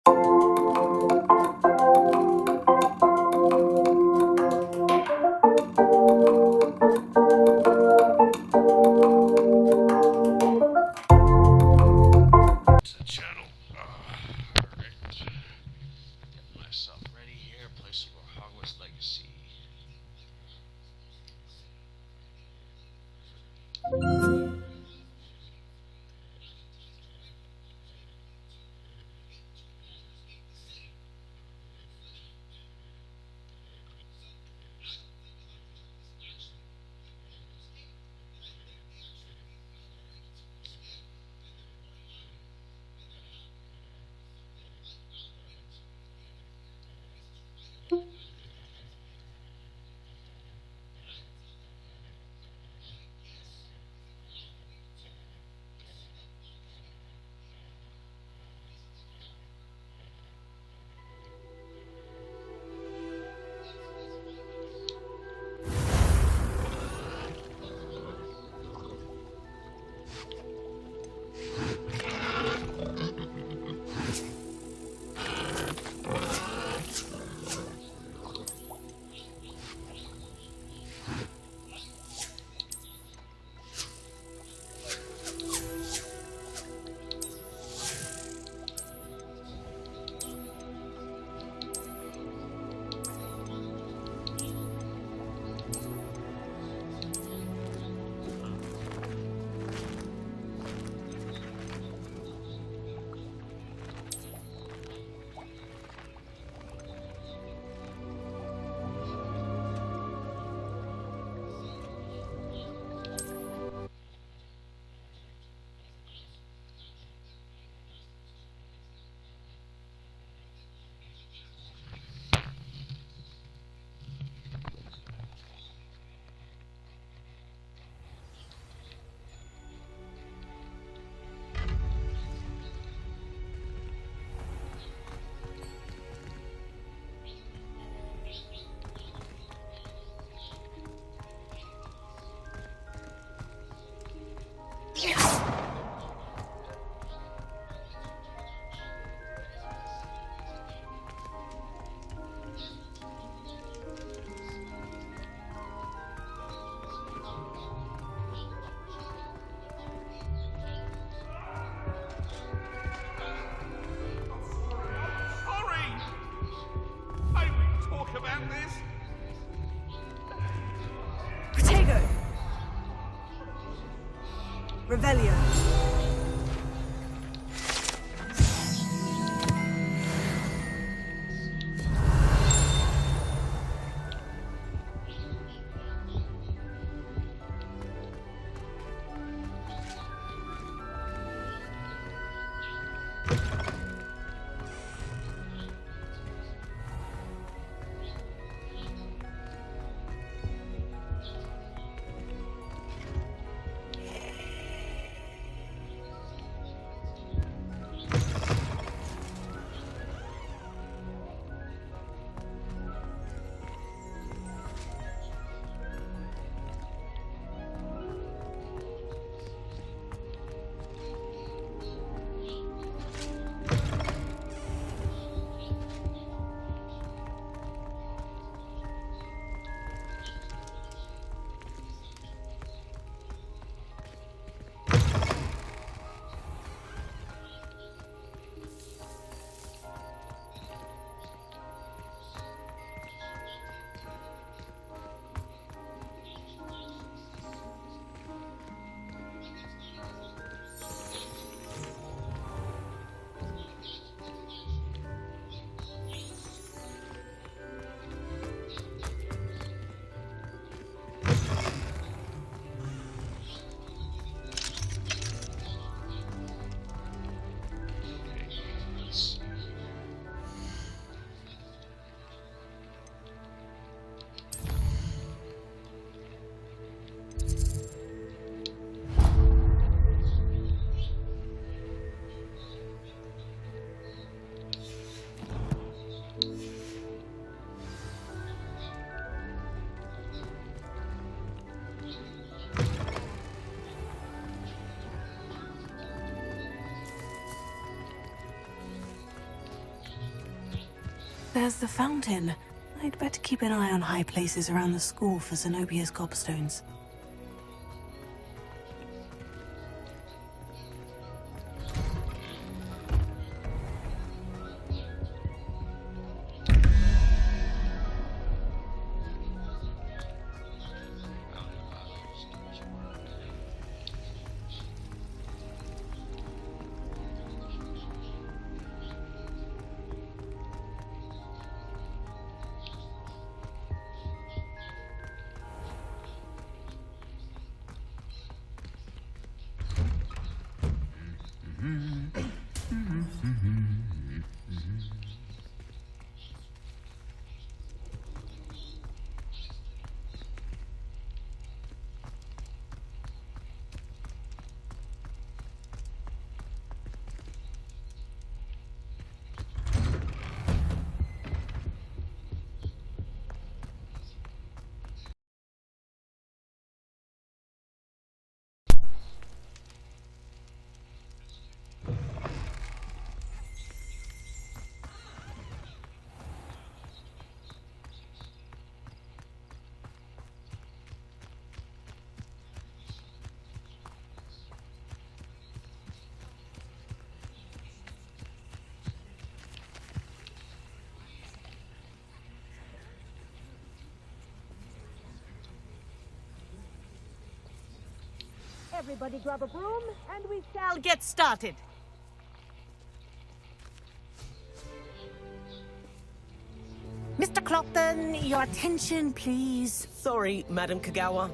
To the channel. Alright. Get myself ready here. Play some more Hogwarts Legacy. Protego! Revelio. there's the fountain. I'd better keep an eye on high places around the school for Zenobia's gobstones. Everybody grab a broom, and we shall get started. Mr. Clopton, your attention, please. Sorry, Madam Kagawa.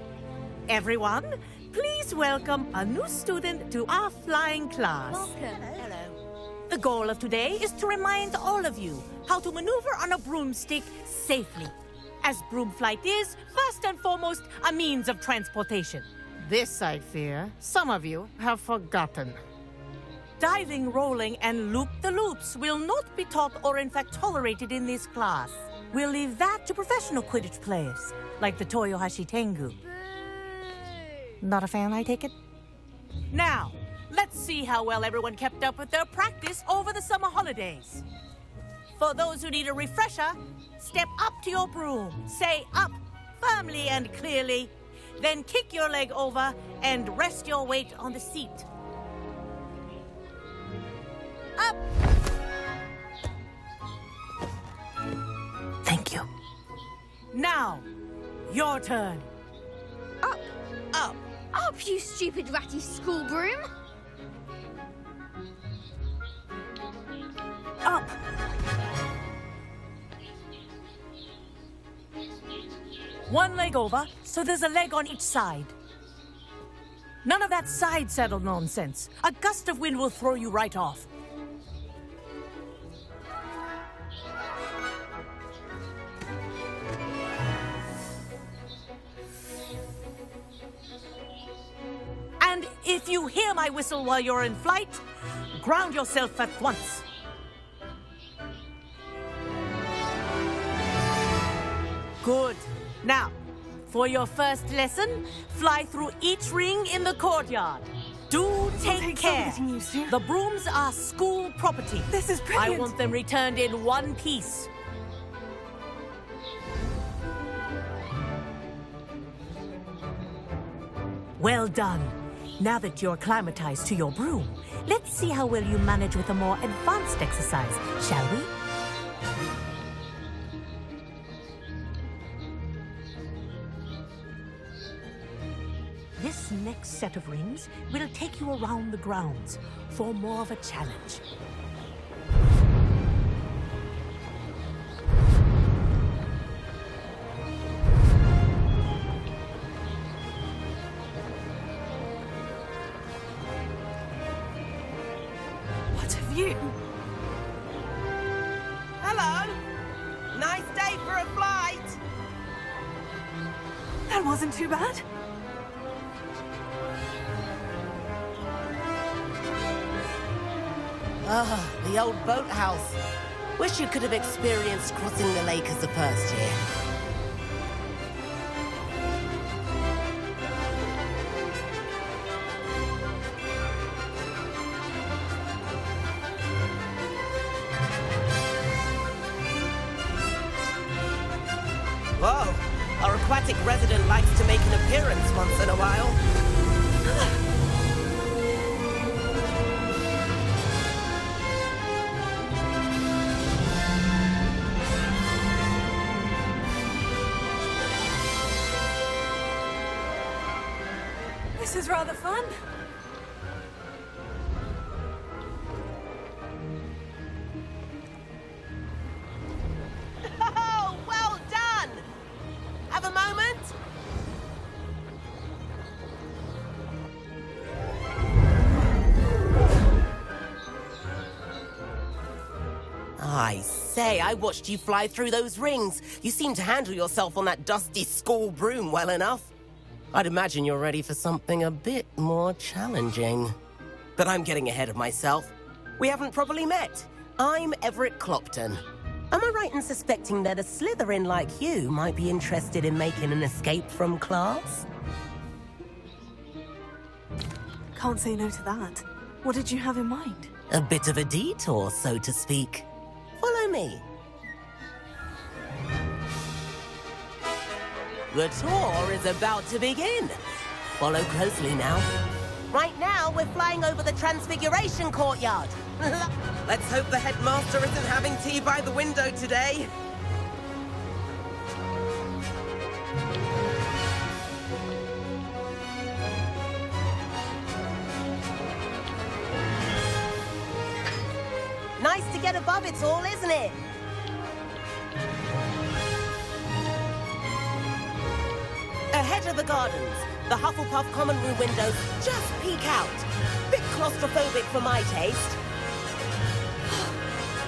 Everyone, please welcome a new student to our flying class. Welcome. Hello. The goal of today is to remind all of you how to maneuver on a broomstick safely, as broom flight is, first and foremost, a means of transportation. This, I fear, some of you have forgotten. Diving, rolling, and loop-the-loops will not be taught or in fact tolerated in this class. We'll leave that to professional Quidditch players, like the Toyohashi Tengu. Not a fan, I take it? Now, let's see how well everyone kept up with their practice over the summer holidays. For those who need a refresher, step up to your broom, say up, firmly and clearly, then kick your leg over and rest your weight on the seat. Up! Thank you. Now, your turn. Up. Up. Up, you stupid ratty school broom. Up. One leg over, so there's a leg on each side. None of that side saddle nonsense. A gust of wind will throw you right off. And if you hear my whistle while you're in flight, ground yourself at once. Good. Now, for your first lesson, fly through each ring in the courtyard. Do take care. The brooms are school property. This is brilliant. I want them returned in one piece. Well done. Now that you're acclimatized to your broom, let's see how well you manage with a more advanced exercise, shall we? This next set of rings will take you around the grounds for more of a challenge. What have you? Hello. Nice day for a flight. That wasn't too bad. Ah, the old boathouse. Wish you could have experienced crossing the lake as the first year. attic resident likes to make an appearance once in a while. This is rather fun. Oh, well done! Have a moment? I say, I watched you fly through those rings. You seem to handle yourself on that dusty school broom well enough. I'd imagine you're ready for something a bit more challenging. But I'm getting ahead of myself. We haven't properly met. I'm Everett Clopton. Am I right in suspecting that a Slytherin like you might be interested in making an escape from class? Can't say no to that. What did you have in mind? A bit of a detour, so to speak. Follow me. The tour is about to begin. Follow closely now. Right now, we're flying over the Transfiguration Courtyard. Let's hope the headmaster isn't having tea by the window today. Nice to get above it all, isn't it? Ahead of the gardens, the Hufflepuff common room windows just peek out. Bit claustrophobic for my taste.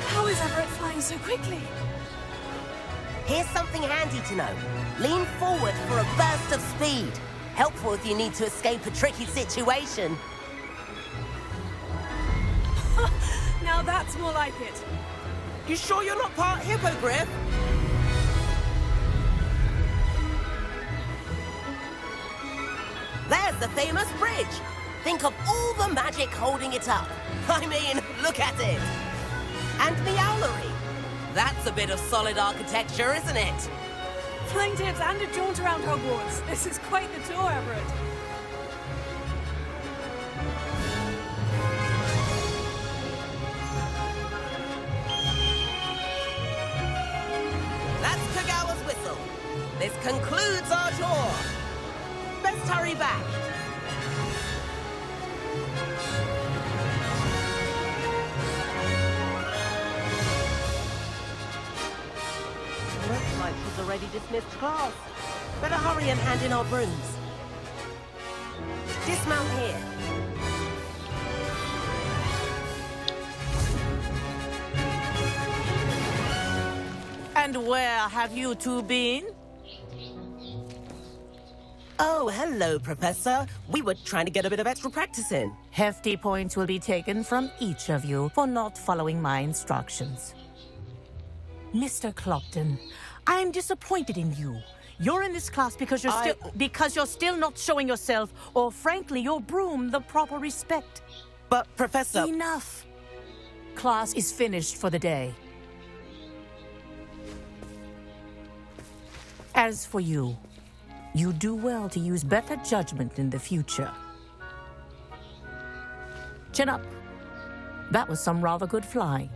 How is Everett flying so quickly? Here's something handy to know. Lean forward for a burst of speed. Helpful if you need to escape a tricky situation. Now that's more like it. You sure you're not part hippogriff? There's the famous bridge. Think of all the magic holding it up. I mean, look at it. And the owlery. That's a bit of solid architecture, isn't it? Flying tips and a jaunt around Hogwarts. This is quite the tour, Everett. That's Kagawa's whistle. This concludes our tour. Best hurry back. Looks like she's already dismissed class. Better hurry and hand in our brooms. Dismount here. And where have you two been? Oh, hello, Professor. We were trying to get a bit of extra practice in. Hefty points will be taken from each of you for not following my instructions. Mr. Clopton, I'm disappointed in you. You're in this class because you're still not showing yourself, or frankly, your broom, the proper respect. But, Professor... Enough. Class is finished for the day. As for you, you do well to use better judgment in the future. Chin up. That was some rather good flying.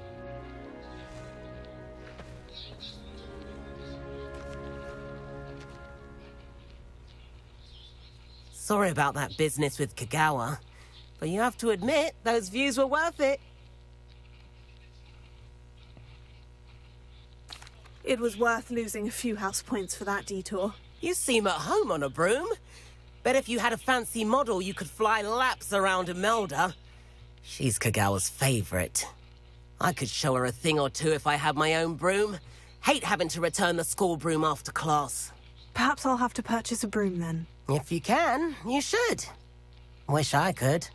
Sorry about that business with Kagawa, but you have to admit, those views were worth it. It was worth losing a few house points for that detour. You seem at home on a broom. Bet if you had a fancy model, you could fly laps around Imelda. She's Kagawa's favorite. I could show her a thing or two if I had my own broom. Hate having to return the school broom after class. Perhaps I'll have to purchase a broom then. If you can, you should. Wish I could.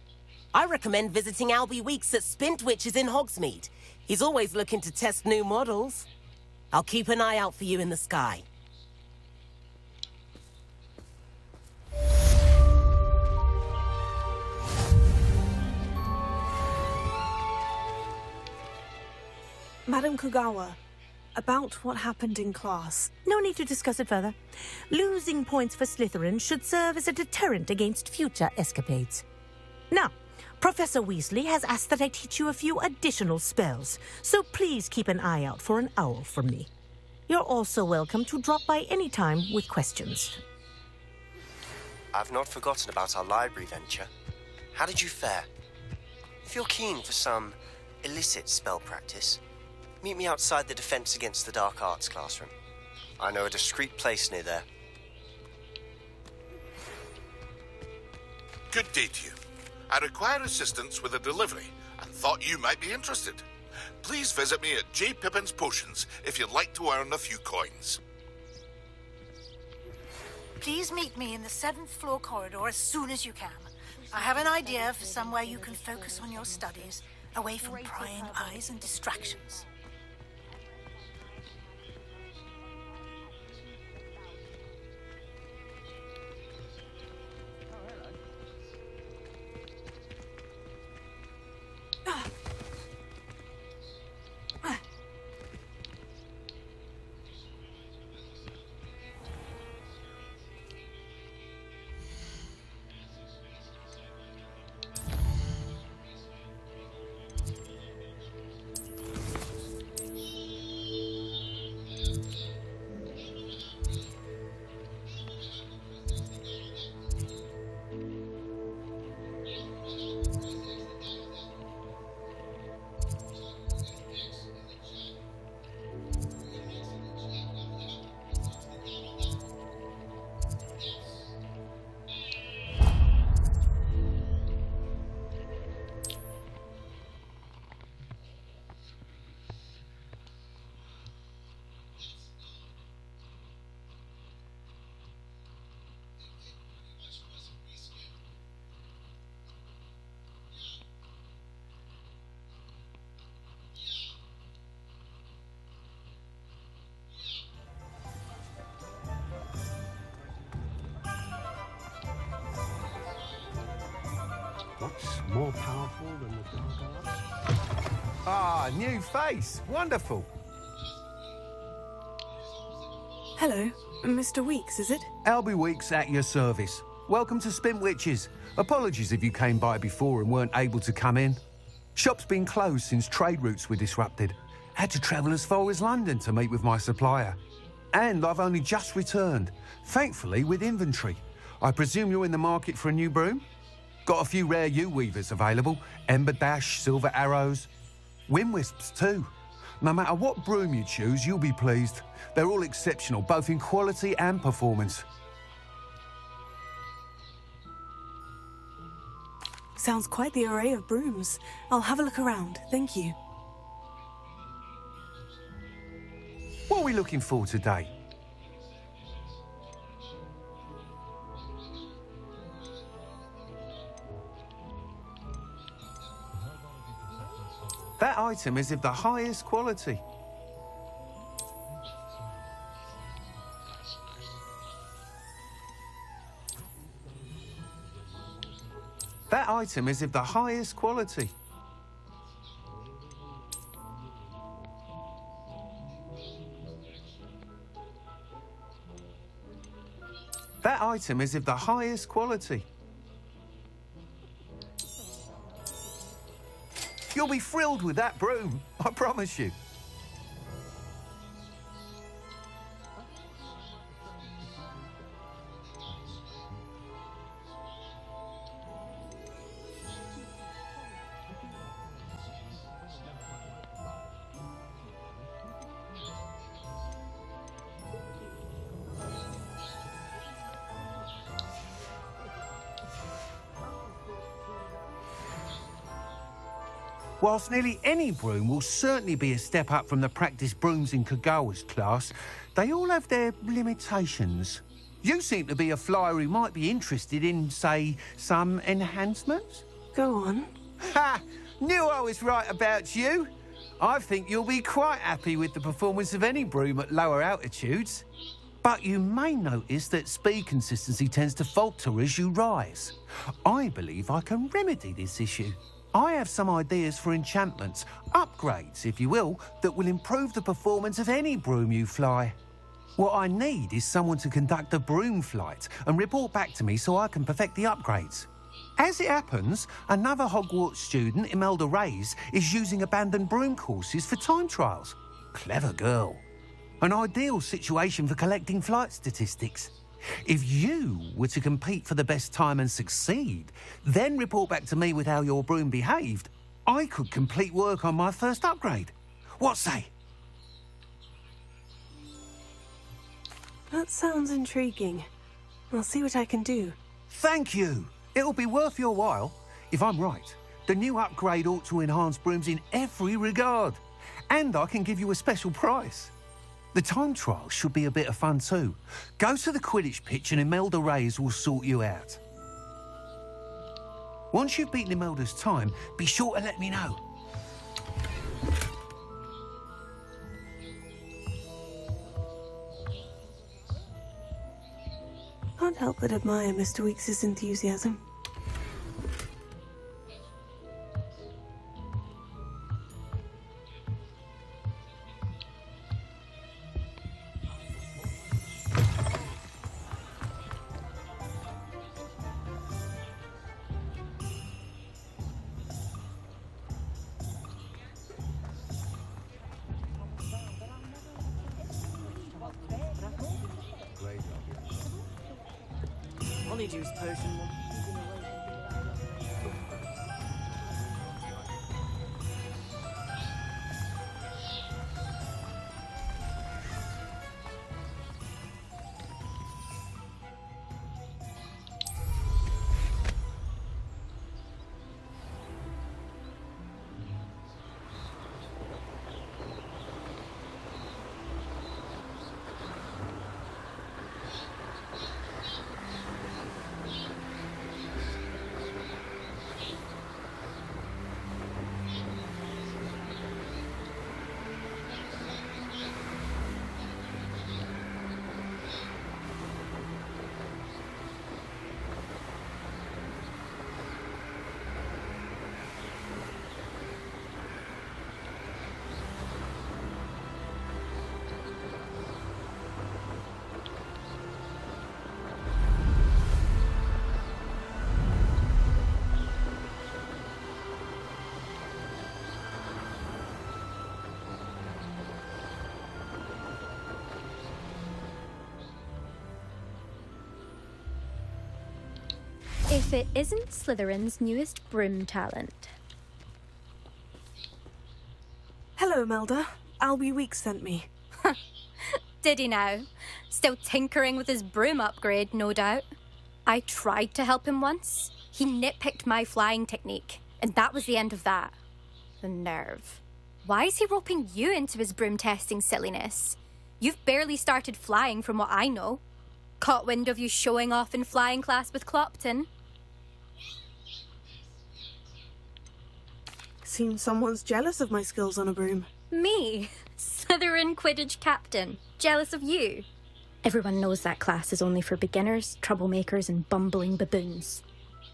I recommend visiting Albie Weeks at Spintwitches in Hogsmeade. He's always looking to test new models. I'll keep an eye out for you in the sky. Madam Kagawa, About what happened in class. No need to discuss it further. Losing points for Slytherin should serve as a deterrent against future escapades. Now, Professor Weasley has asked that I teach you a few additional spells, so please keep an eye out for an owl from me. You're also welcome to drop by any time with questions. I've not forgotten about our library venture. How did you fare? If you're keen for some illicit spell practice, meet me outside the Defense Against the Dark Arts classroom. I know a discreet place near there. Good day to you. I require assistance with a delivery and thought you might be interested. Please visit me at J. Pippin's Potions if you'd like to earn a few coins. Please meet me in the 7th floor corridor as soon as you can. I have an idea for somewhere you can focus on your studies, away from prying eyes and distractions. What's more powerful than the dark arts? Ah, new face. Wonderful. Hello, Mr. Weeks, is it? Albie Weeks at your service. Welcome to Spintwitches. Apologies if you came by before and weren't able to come in. Shop's been closed since trade routes were disrupted. Had to travel as far as London to meet with my supplier. And I've only just returned, thankfully with inventory. I presume you're in the market for a new broom? Got a few rare U-weavers available. Ember Dash, Silver Arrows. Wind Wisps too. No matter what broom you choose, you'll be pleased. They're all exceptional, both in quality and performance. Sounds quite the array of brooms. I'll have a look around, thank you. What are we looking for today? That item is of the highest quality. That item is of the highest quality. That item is of the highest quality. You'll be thrilled with that broom, I promise you. Whilst nearly any broom will certainly be a step up from the practice brooms in Kagawa's class, they all have their limitations. You seem to be a flyer who might be interested in, say, some enhancements? Go on. Ha! Knew I was right about you. I think you'll be quite happy with the performance of any broom at lower altitudes. But you may notice that speed consistency tends to falter as you rise. I believe I can remedy this issue. I have some ideas for enchantments, upgrades, if you will, that will improve the performance of any broom you fly. What I need is someone to conduct a broom flight and report back to me so I can perfect the upgrades. As it happens, another Hogwarts student, Imelda Reyes, is using abandoned broom courses for time trials. Clever girl. An ideal situation for collecting flight statistics. If you were to compete for the best time and succeed, then report back to me with how your broom behaved, I could complete work on my first upgrade. What say? That sounds intriguing. I'll see what I can do. Thank you. It'll be worth your while. If I'm right, the new upgrade ought to enhance brooms in every regard. And I can give you a special price. The time trial should be a bit of fun too. Go to the Quidditch pitch and Imelda Reyes will sort you out. Once you've beaten Imelda's time, be sure to let me know. Can't help but admire Mr. Weekes' enthusiasm. Polyjuice potion. If it isn't Slytherin's newest broom talent. Hello, Imelda. Albie Weeks sent me. Did he now? Still tinkering with his broom upgrade, no doubt. I tried to help him once. He nitpicked my flying technique, and that was the end of that. The nerve. Why is he roping you into his broom testing silliness? You've barely started flying from what I know. Caught wind of you showing off in flying class with Clopton. Seems someone's jealous of my skills on a broom. Me? Slytherin Quidditch captain. Jealous of you? Everyone knows that class is only for beginners, troublemakers, and bumbling baboons.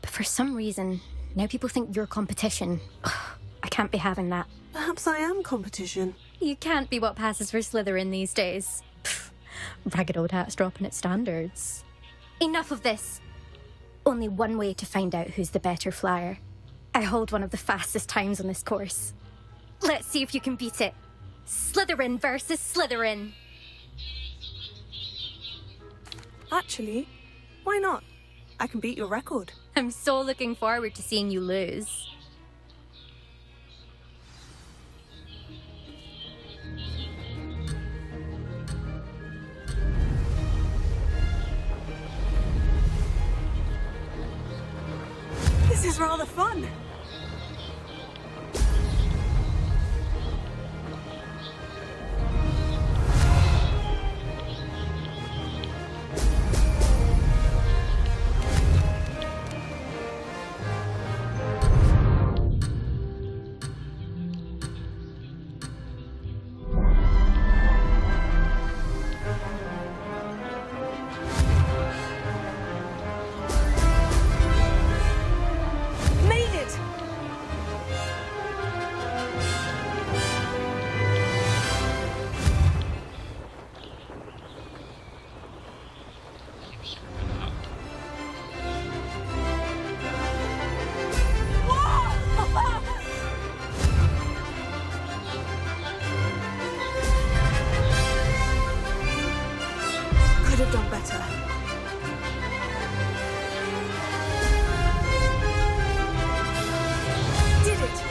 But for some reason, now people think you're competition. Ugh, I can't be having that. Perhaps I am competition. You can't be what passes for Slytherin these days. Pfft, ragged old hat's dropping its standards. Enough of this. Only one way to find out who's the better flyer. I hold one of the fastest times on this course. Let's see if you can beat it. Slytherin versus Slytherin. Actually, why not? I can beat your record. I'm so looking forward to seeing you lose. This is rather fun. Made it! have done better. Did it!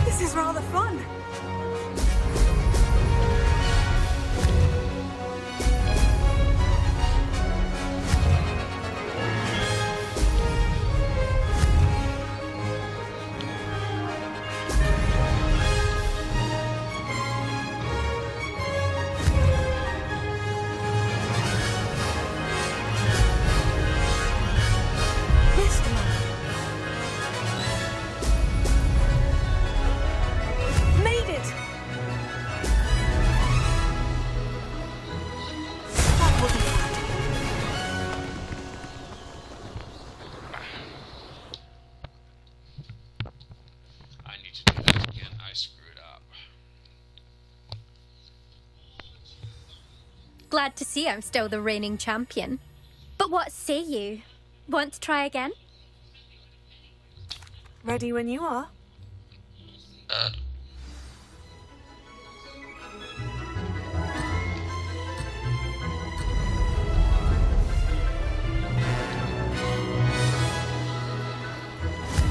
This is rather fun. Made it! That wasn't bad. I need to do that again. I screwed up. Glad to see I'm still the reigning champion. But what say you? Want to try again? Ready when you are.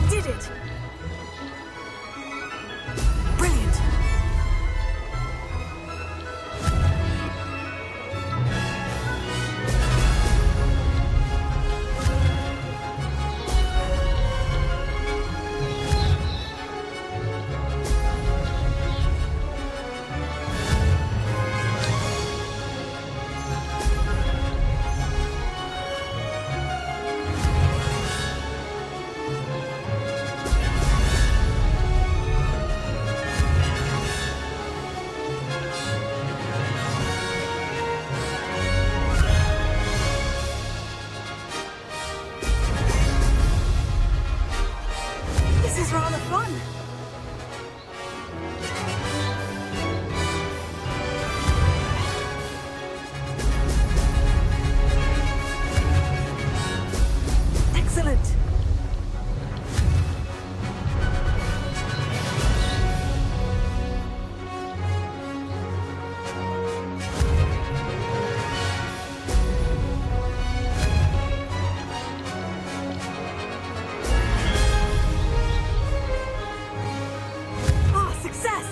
Did it! Brilliant! This is rather fun. Excellent. Ah, success!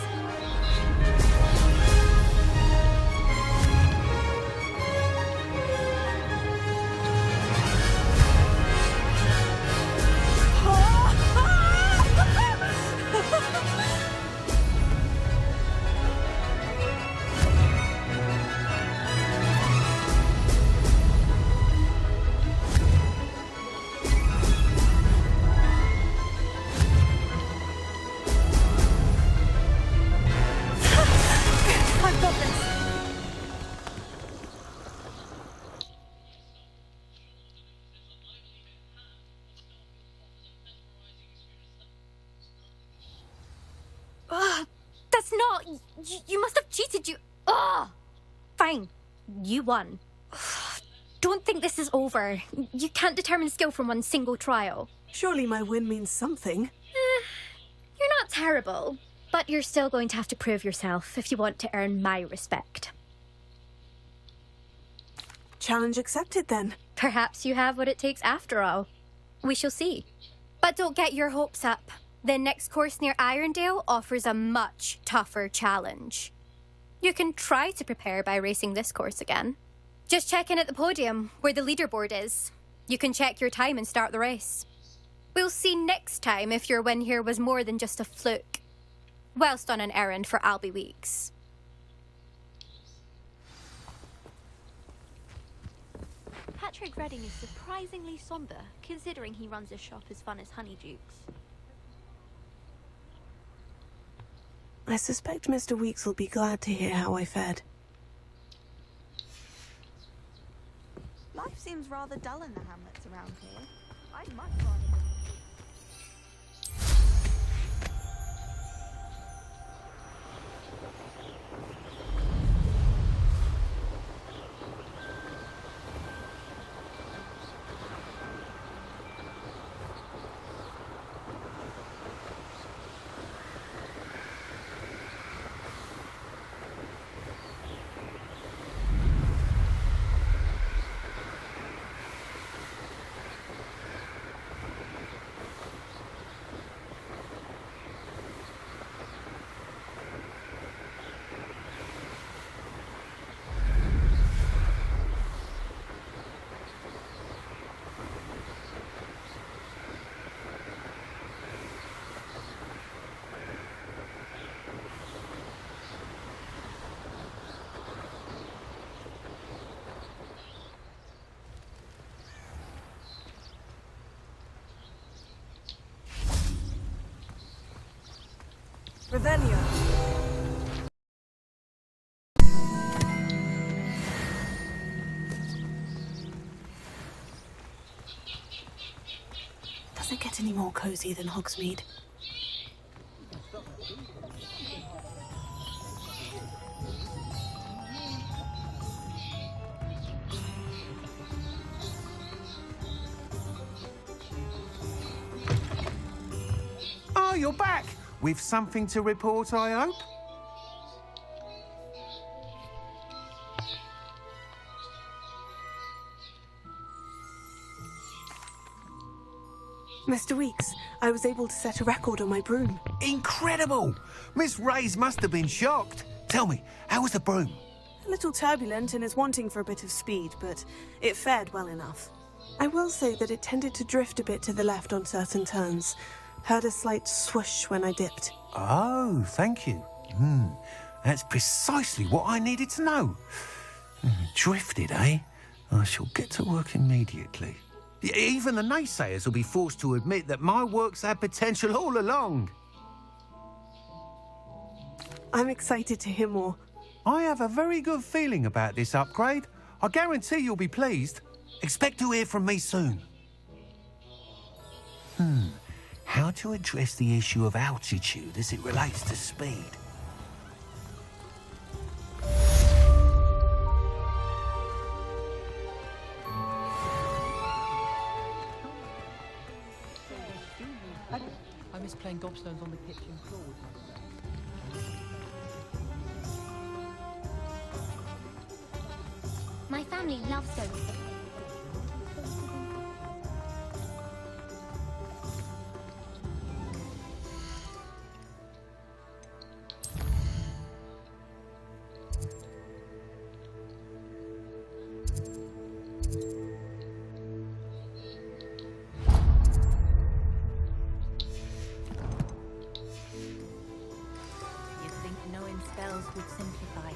I've got this. That's not... You must have cheated, you... Fine. You won. Don't think this is over. You can't determine skill from one single trial. Surely my win means something. You're not terrible, but you're still going to have to prove yourself if you want to earn my respect. Challenge accepted then. Perhaps you have what it takes after all. We shall see. But don't get your hopes up. The next course near Irondale offers a much tougher challenge. You can try to prepare by racing this course again. Just check in at the podium, where the leaderboard is. You can check your time and start the race. We'll see next time if your win here was more than just a fluke, whilst on an errand for Albie Weeks. Patrick Redding is surprisingly somber, considering he runs a shop as fun as Honeydukes. I suspect Mr. Weeks will be glad to hear how I fared. Life seems rather dull in the hamlets around here. I'd much rather... Revelio. Doesn't get any more cozy than Hogsmeade. Oh, you're back! With something to report, I hope? Mr. Weeks, I was able to set a record on my broom. Incredible! Miss Reyes must have been shocked. Tell me, how was the broom? A little turbulent and is wanting for a bit of speed, but it fared well enough. I will say that it tended to drift a bit to the left on certain turns. Heard a slight swoosh when I dipped. Oh, thank you. That's precisely what I needed to know. Drifted, eh? I shall get to work immediately. Even the naysayers will be forced to admit that my work's had potential all along. I'm excited to hear more. I have a very good feeling about this upgrade. I guarantee you'll be pleased. Expect to hear from me soon. How to address the issue of altitude as it relates to speed? I miss playing gobstones on the kitchen floor. My family loves stones. You'd think knowing spells would simplify.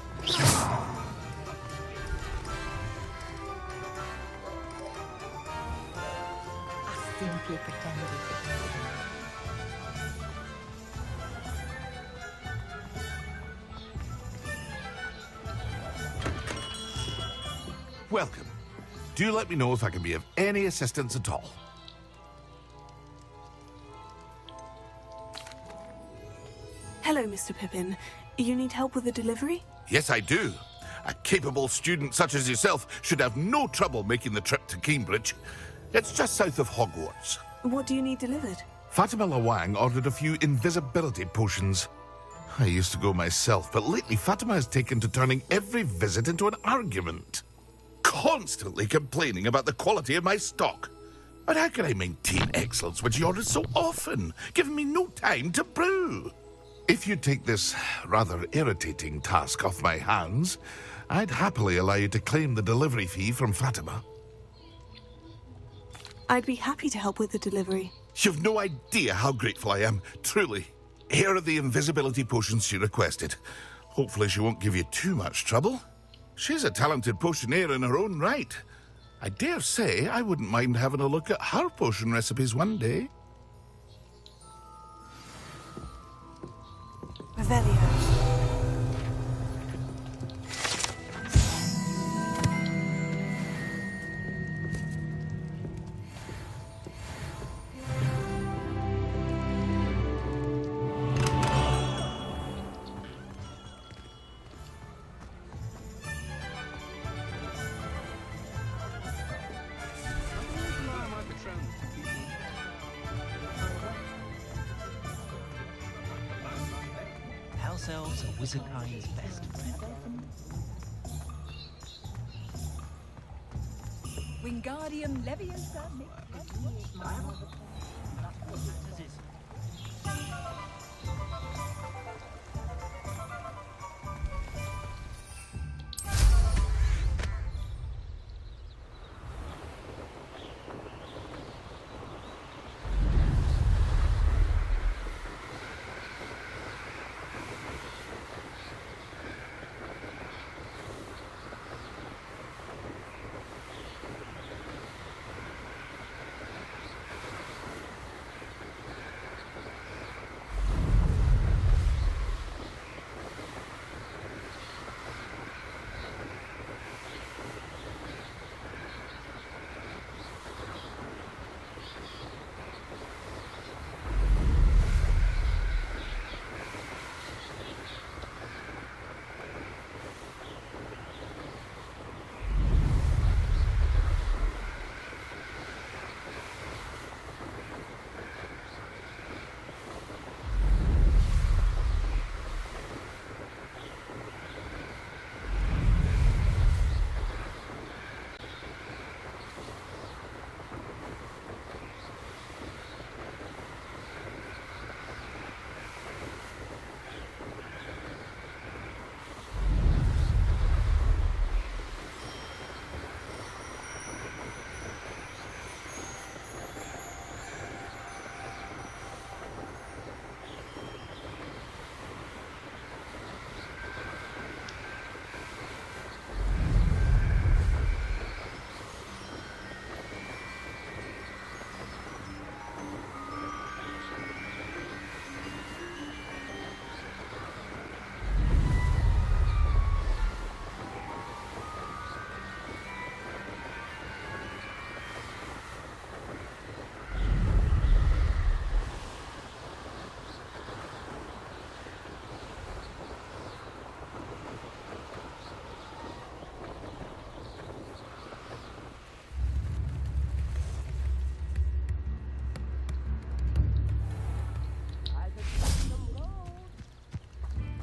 I simply pretended Welcome. Do let me know if I can be of any assistance at all. Hello, Mr. Pippin. You need help with a delivery? Yes, I do. A capable student such as yourself should have no trouble making the trip to Cambridge. It's just south of Hogwarts. What do you need delivered? Fatima Lawang ordered a few invisibility potions. I used to go myself, but lately Fatima has taken to turning every visit into an argument. Constantly complaining about the quality of my stock. But how can I maintain excellence when she orders so often, giving me no time to brew? If you take this rather irritating task off my hands, I'd happily allow you to claim the delivery fee from Fatima. I'd be happy to help with the delivery. You've no idea how grateful I am, truly. Here are the invisibility potions she requested. Hopefully she won't give you too much trouble. She's a talented potioneer in her own right. I dare say I wouldn't mind having a look at her potion recipes one day. Revelio. yourselves a Wizardkind's best friend. Wingardium Leviosa.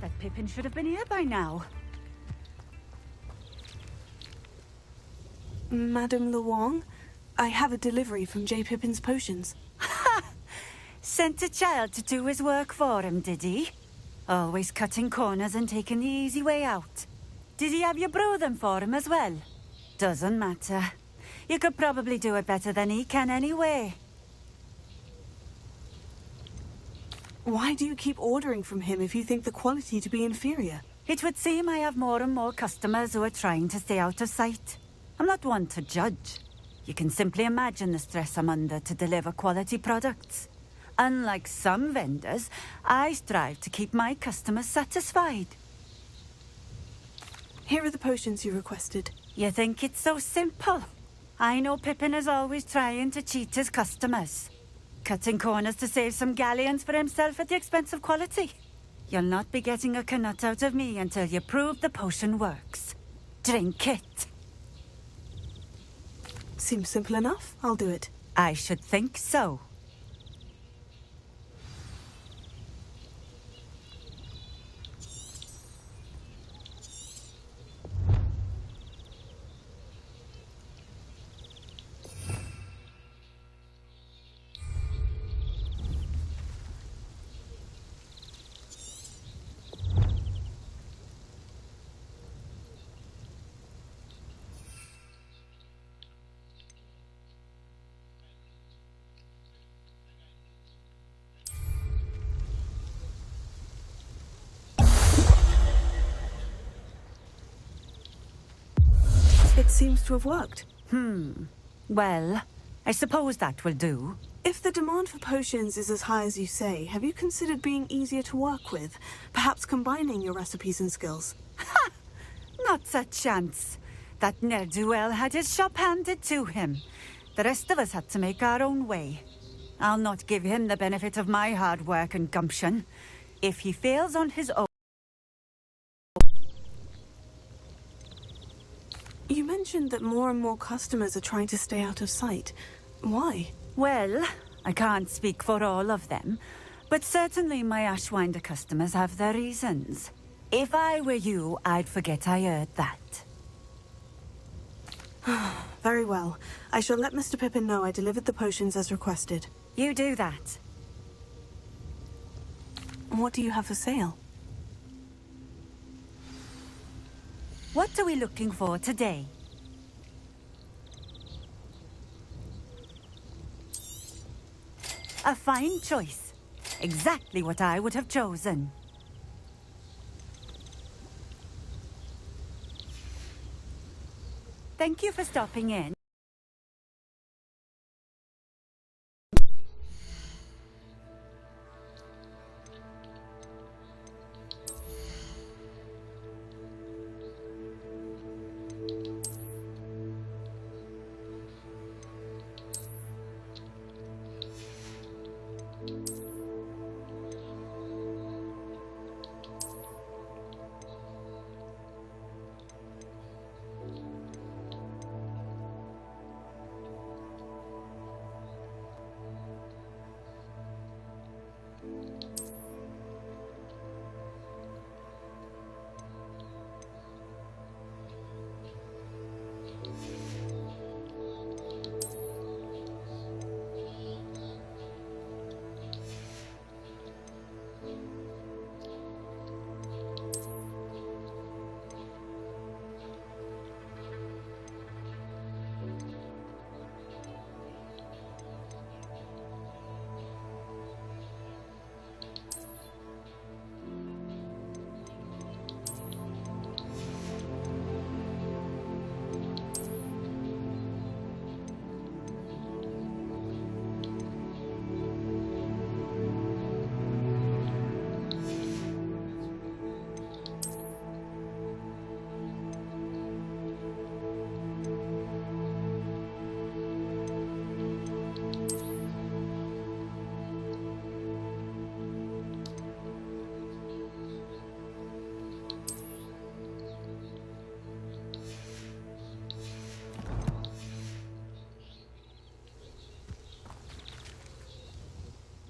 That Pippin should have been here by now. Madame Luong, I have a delivery from J. Pippin's potions. Ha! Sent a child to do his work for him, did he? Always cutting corners and taking the easy way out. Did he have you brew them for him as well? Doesn't matter. You could probably do it better than he can anyway. Why do you keep ordering from him if you think the quality to be inferior? It would seem I have more and more customers who are trying to stay out of sight. I'm not one to judge. You can simply imagine the stress I'm under to deliver quality products. Unlike some vendors, I strive to keep my customers satisfied. Here are the potions you requested. You think it's so simple? I know Pippin is always trying to cheat his customers. Cutting corners to save some galleons for himself at the expense of quality. You'll not be getting a canut out of me until you prove the potion works. Drink it. Seems simple enough. I'll do it. I should think so. It seems to have worked. Well, I suppose that will do. If the demand for potions is as high as you say, have you considered being easier to work with? Perhaps combining your recipes and skills? Ha! Not a chance. That ne'er-do-well had his shop handed to him. The rest of us had to make our own way. I'll not give him the benefit of my hard work and gumption. If he fails on his own... You mentioned that more and more customers are trying to stay out of sight. Why? Well, I can't speak for all of them, But certainly my Ashwinder customers have their reasons. If I were you, I'd forget I heard that. Very well. I shall let Mr. Pippin know I delivered the potions as requested. You do that. What do you have for sale? What are we looking for today? A fine choice. Exactly what I would have chosen. Thank you for stopping in.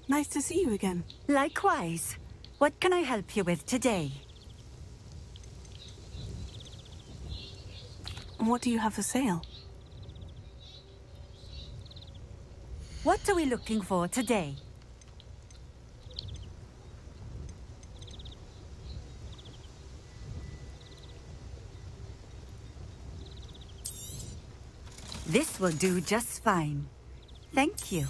Nice to see you again. Likewise. What can I help you with today? What do you have for sale? What are we looking for today? This will do just fine. Thank you.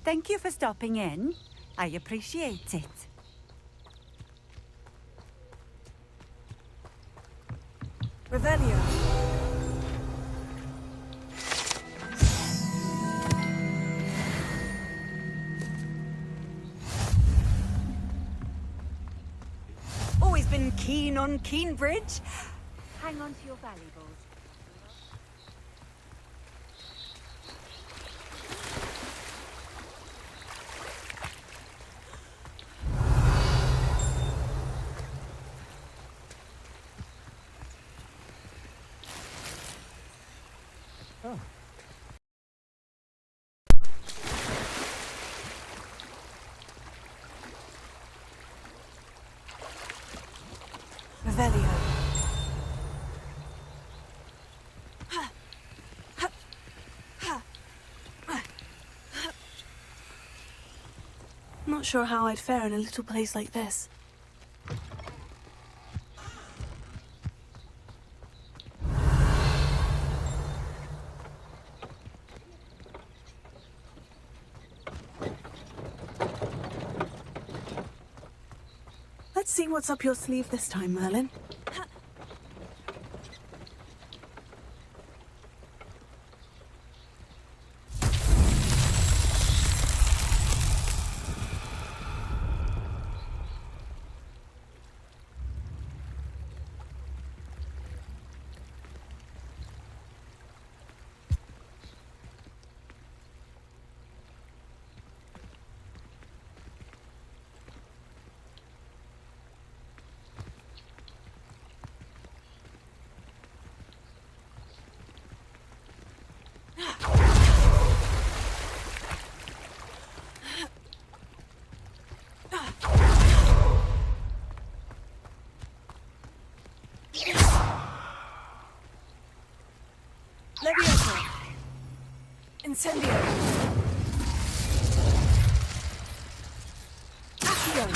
Thank you for stopping in. I appreciate it. Revelio. Always been keen on Keenbridge. Hang on to your valuables. Revelio. Not sure how I'd fare in a little place like this. Let's see what's up your sleeve this time, Merlin. Leviosa. Incendio. Accio.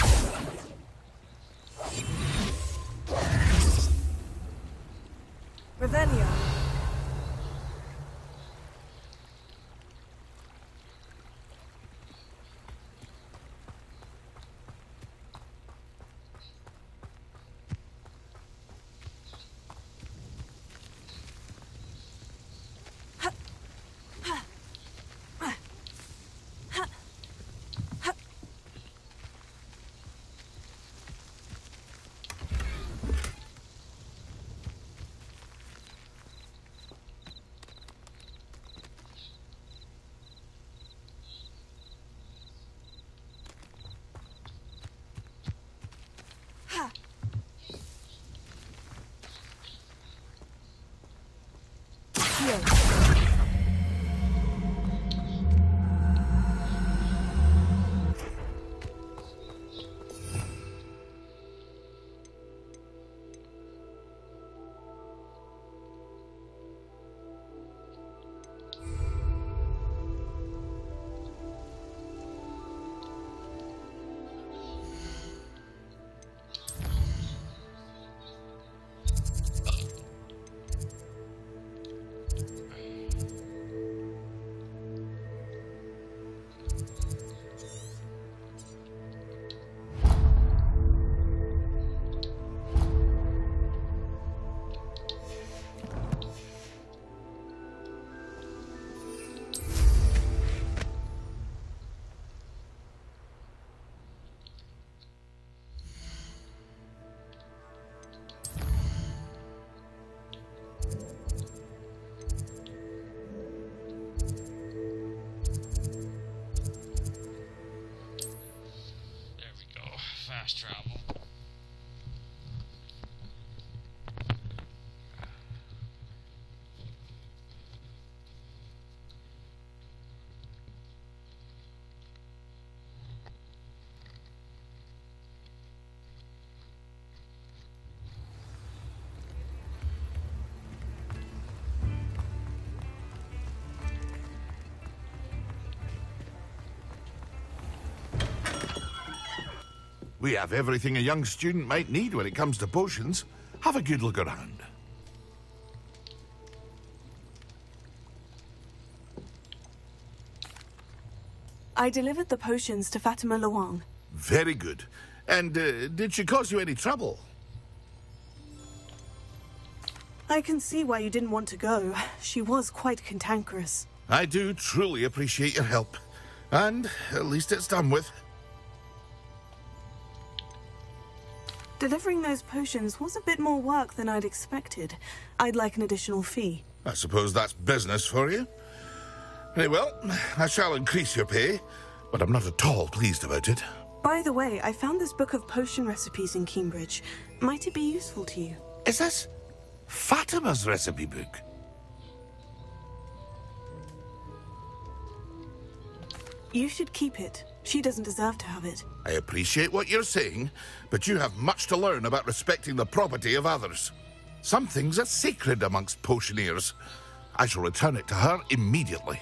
Revelio. Fast travel. We have everything a young student might need when it comes to potions. Have a good look around. I delivered the potions to Fatima Luang. Very good. And did she cause you any trouble? I can see why you didn't want to go. She was quite cantankerous. I do truly appreciate your help. And at least it's done with. Delivering those potions was a bit more work than I'd expected. I'd like an additional fee. I suppose that's business for you. Very well, I shall increase your pay, but I'm not at all pleased about it. By the way, I found this book of potion recipes in Cambridge. Might it be useful to you? Is this Fatima's recipe book? You should keep it. She doesn't deserve to have it. I appreciate what you're saying, but you have much to learn about respecting the property of others. Some things are sacred amongst potioneers. I shall return it to her immediately.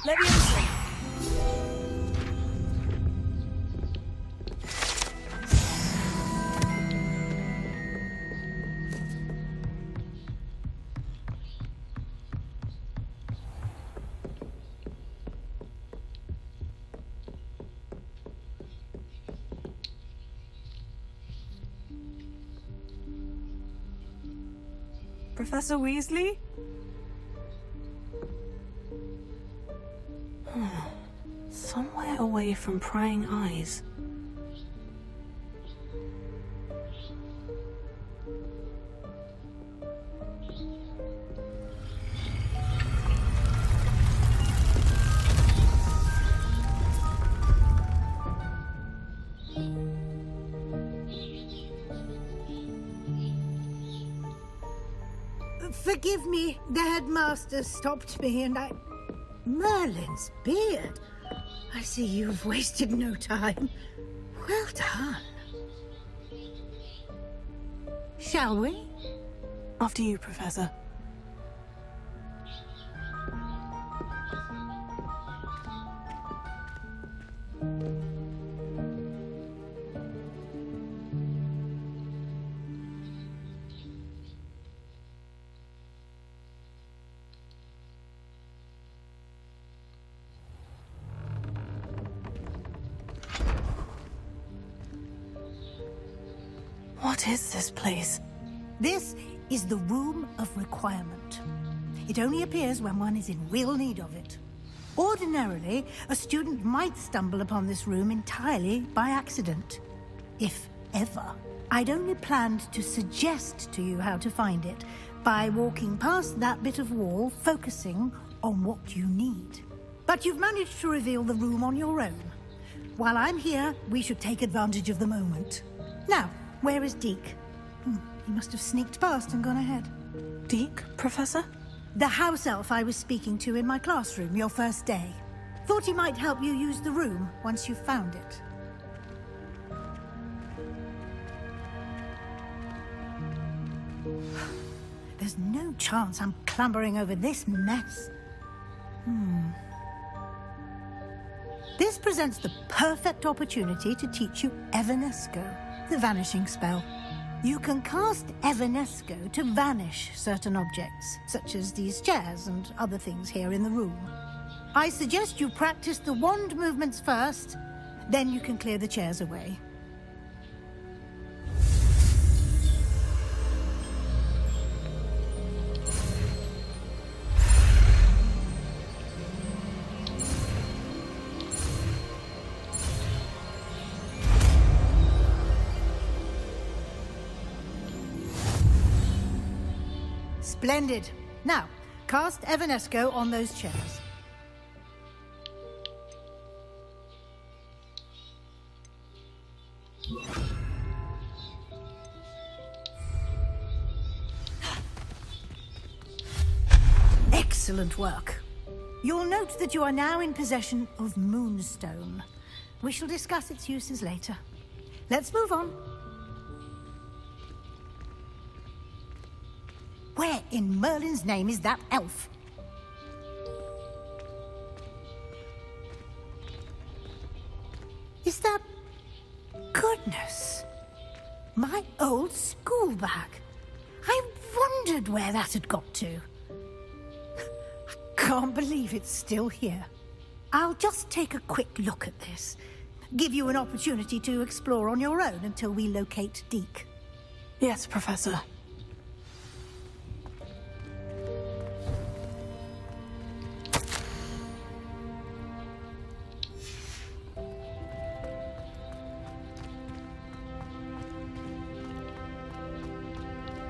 Leviosa! Professor Weasley? Somewhere away from prying eyes. Forgive me, the headmaster stopped me and I... Merlin's beard. I see you've wasted no time. Well done. Shall we? After you, Professor. What is this place? This is the Room of Requirement. It only appears when one is in real need of it. Ordinarily, a student might stumble upon this room entirely by accident. If ever. I'd only planned to suggest to you how to find it by walking past that bit of wall, focusing on what you need. But you've managed to reveal the room on your own. While I'm here, we should take advantage of the moment. Now, where is Deke? He must have sneaked past and gone ahead. Deke, Professor? The house elf I was speaking to in my classroom your first day. Thought he might help you use the room once you've found it. There's no chance I'm clambering over this mess. This presents the perfect opportunity to teach you Evanesco, the vanishing spell. You can cast Evanesco to vanish certain objects, such as these chairs and other things here in the room. I suggest you practice the wand movements first, then you can clear the chairs away. Splendid. Now, cast Evanesco on those chairs. Excellent work. You'll note that you are now in possession of Moonstone. We shall discuss its uses later. Let's move on. Where in Merlin's name is that elf? Is that... Goodness! My old school bag. I wondered where that had got to. I can't believe it's still here. I'll just take a quick look at this. Give you an opportunity to explore on your own until we locate Deke. Yes, Professor.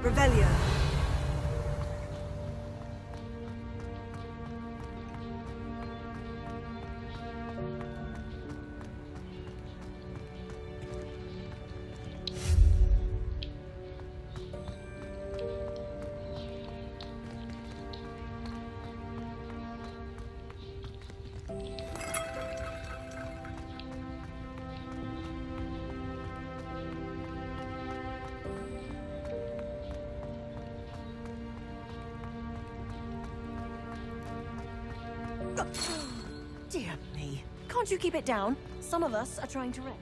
Revelio. Can't you keep it down? Some of us are trying to rest.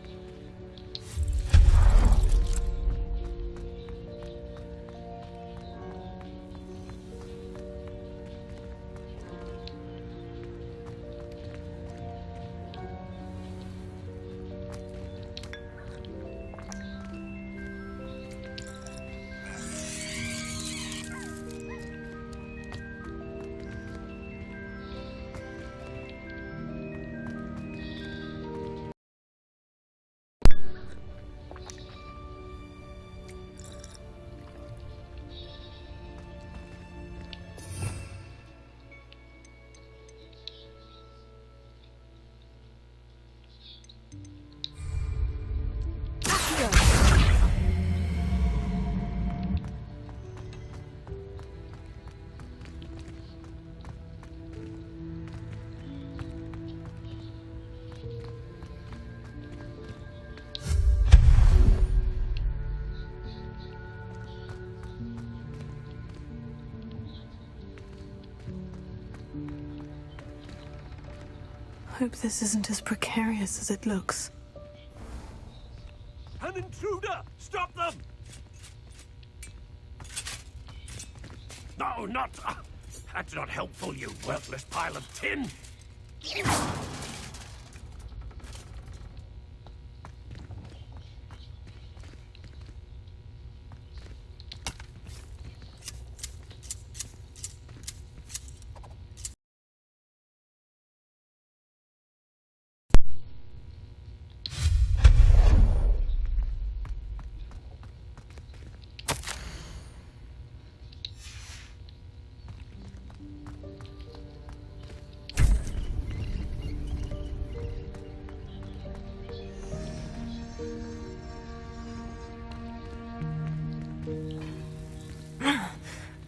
Hope this isn't as precarious as it looks. An intruder! Stop them! No, not... that's not helpful, you worthless pile of tin!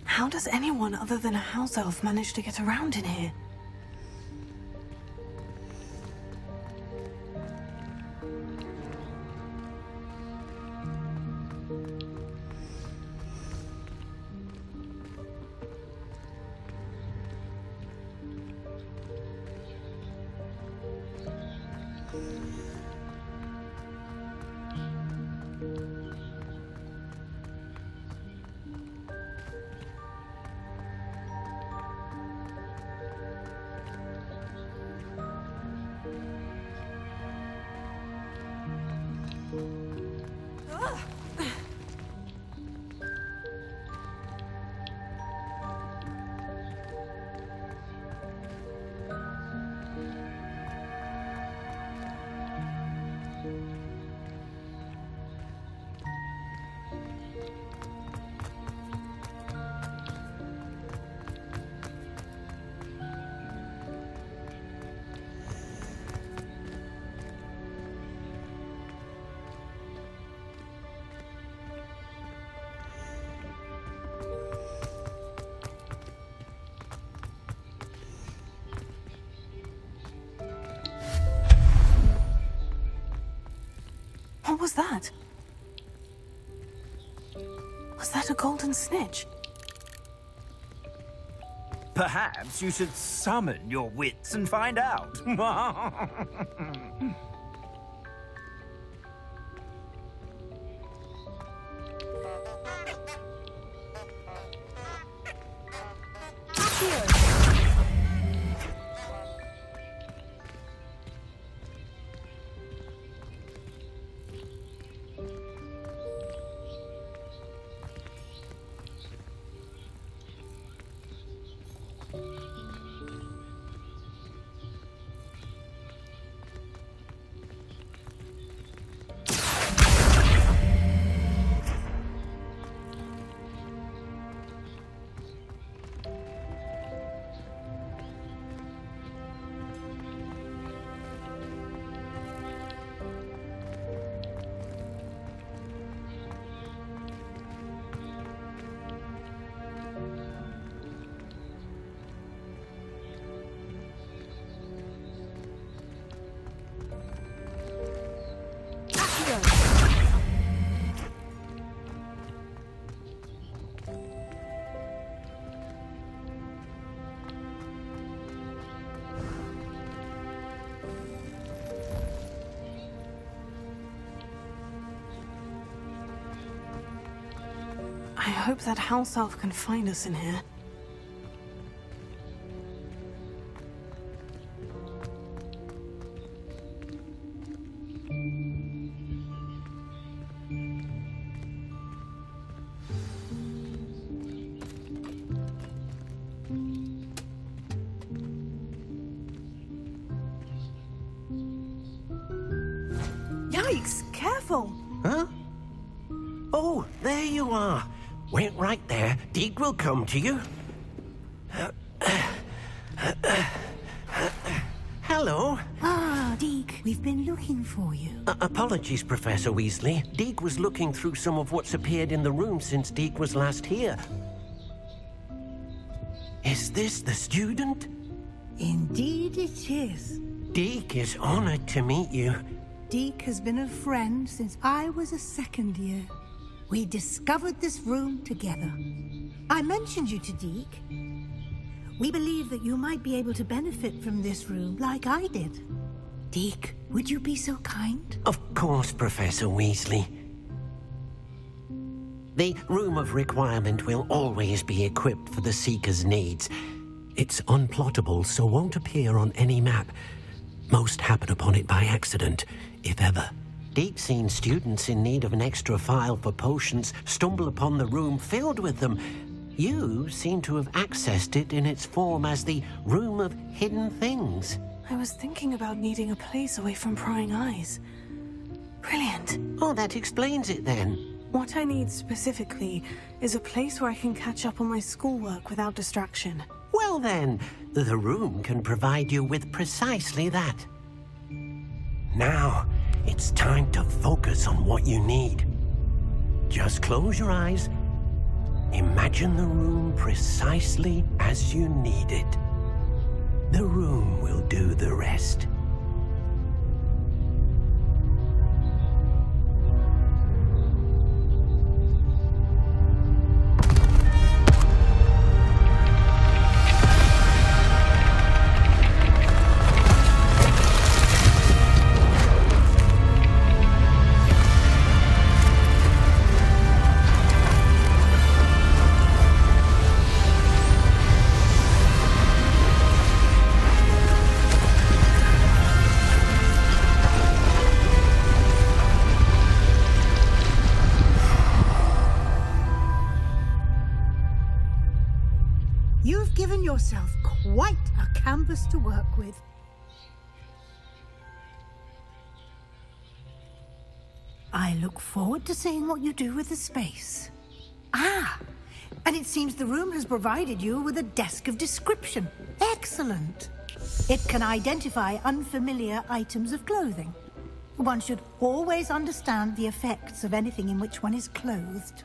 How does anyone other than a house elf manage to get around in here? What was that? Was that a golden snitch? Perhaps you should summon your wits and find out. I hope that house elf can find us in here. Yikes! Careful! Huh? Oh, there you are. Wait right there. Deke will come to you. Hello. Ah, Deke, we've been looking for you. Apologies, Professor Weasley. Deke was looking through some of what's appeared in the room since Deke was last here. Is this the student? Indeed it is. Deke is honored to meet you. Deke has been a friend since I was a second year. We discovered this room together. I mentioned you to Deke. We believe that you might be able to benefit from this room like I did. Deke, would you be so kind? Of course, Professor Weasley. The Room of Requirement will always be equipped for the Seeker's needs. It's unplottable, so won't appear on any map. Most happen upon it by accident, if ever. Deke's seen students in need of an extra file for potions stumble upon the room filled with them. You seem to have accessed it in its form as the Room of Hidden Things. I was thinking about needing a place away from prying eyes. Brilliant. Oh, that explains it then. What I need specifically is a place where I can catch up on my schoolwork without distraction. Well then, the room can provide you with precisely that. Now, it's time to focus on what you need. Just close your eyes. Imagine the room precisely as you need it. The room will do the rest. You've given yourself quite a canvas to work with. I look forward to seeing what you do with the space. Ah, and it seems the room has provided you with a desk of description. Excellent. It can identify unfamiliar items of clothing. One should always understand the effects of anything in which one is clothed.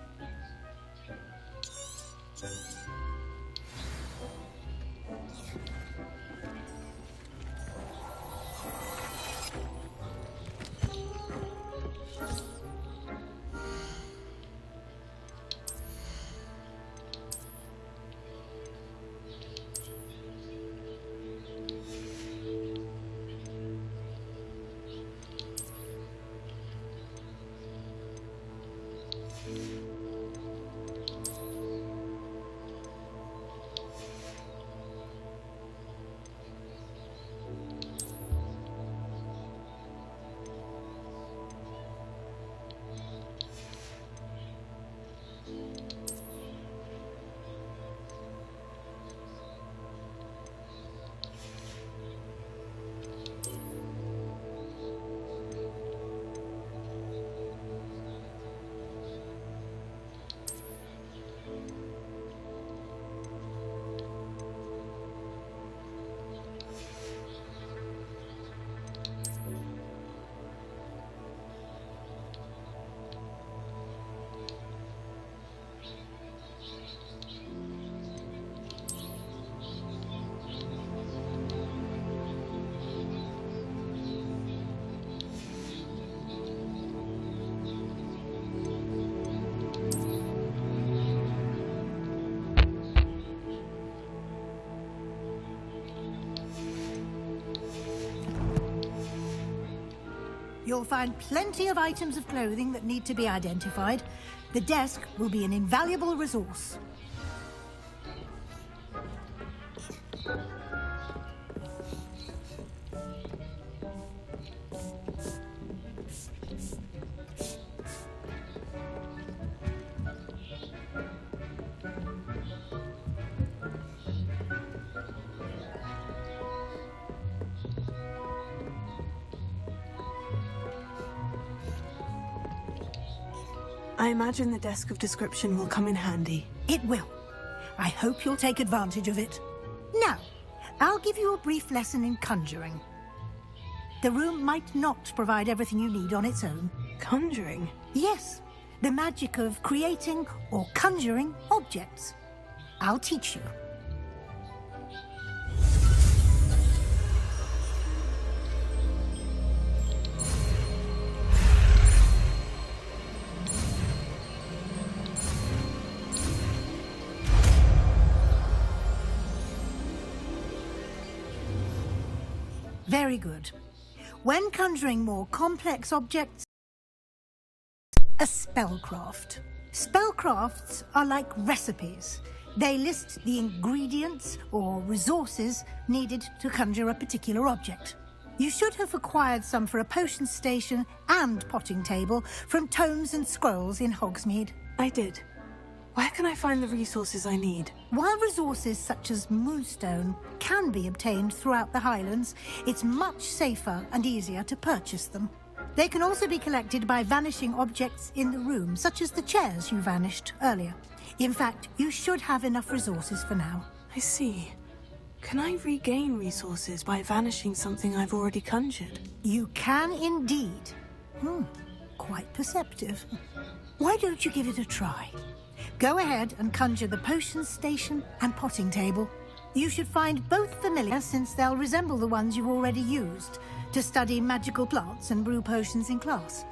You'll find plenty of items of clothing that need to be identified. The desk will be an invaluable resource. I imagine the desk of description will come in handy. It will. I hope you'll take advantage of it. Now, I'll give you a brief lesson in conjuring. The room might not provide everything you need on its own. Conjuring? Yes, the magic of creating or conjuring objects. I'll teach you. Very good. When conjuring more complex objects, a spellcraft. Spellcrafts are like recipes. They list the ingredients or resources needed to conjure a particular object. You should have acquired some for a potion station and potting table from tomes and scrolls in Hogsmeade. I did. Where can I find the resources I need? While resources such as moonstone can be obtained throughout the Highlands, it's much safer and easier to purchase them. They can also be collected by vanishing objects in the room, such as the chairs you vanished earlier. In fact, you should have enough resources for now. I see. Can I regain resources by vanishing something I've already conjured? You can indeed. Quite perceptive. Why don't you give it a try? Go ahead and conjure the potion station and potting table. You should find both familiar, since they'll resemble the ones you've already used to study magical plants and brew potions in class.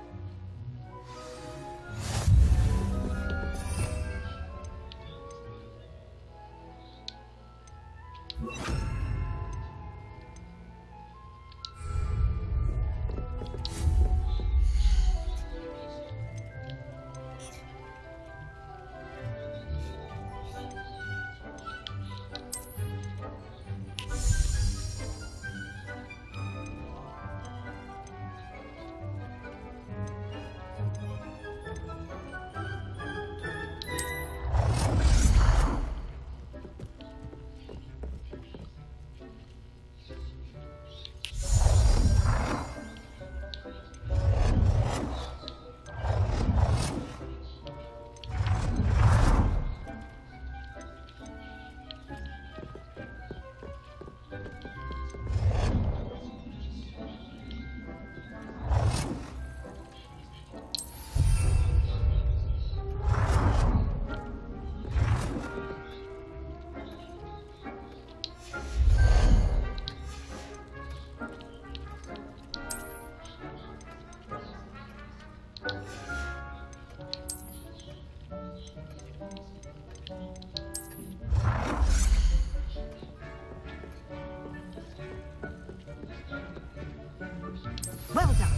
Well done.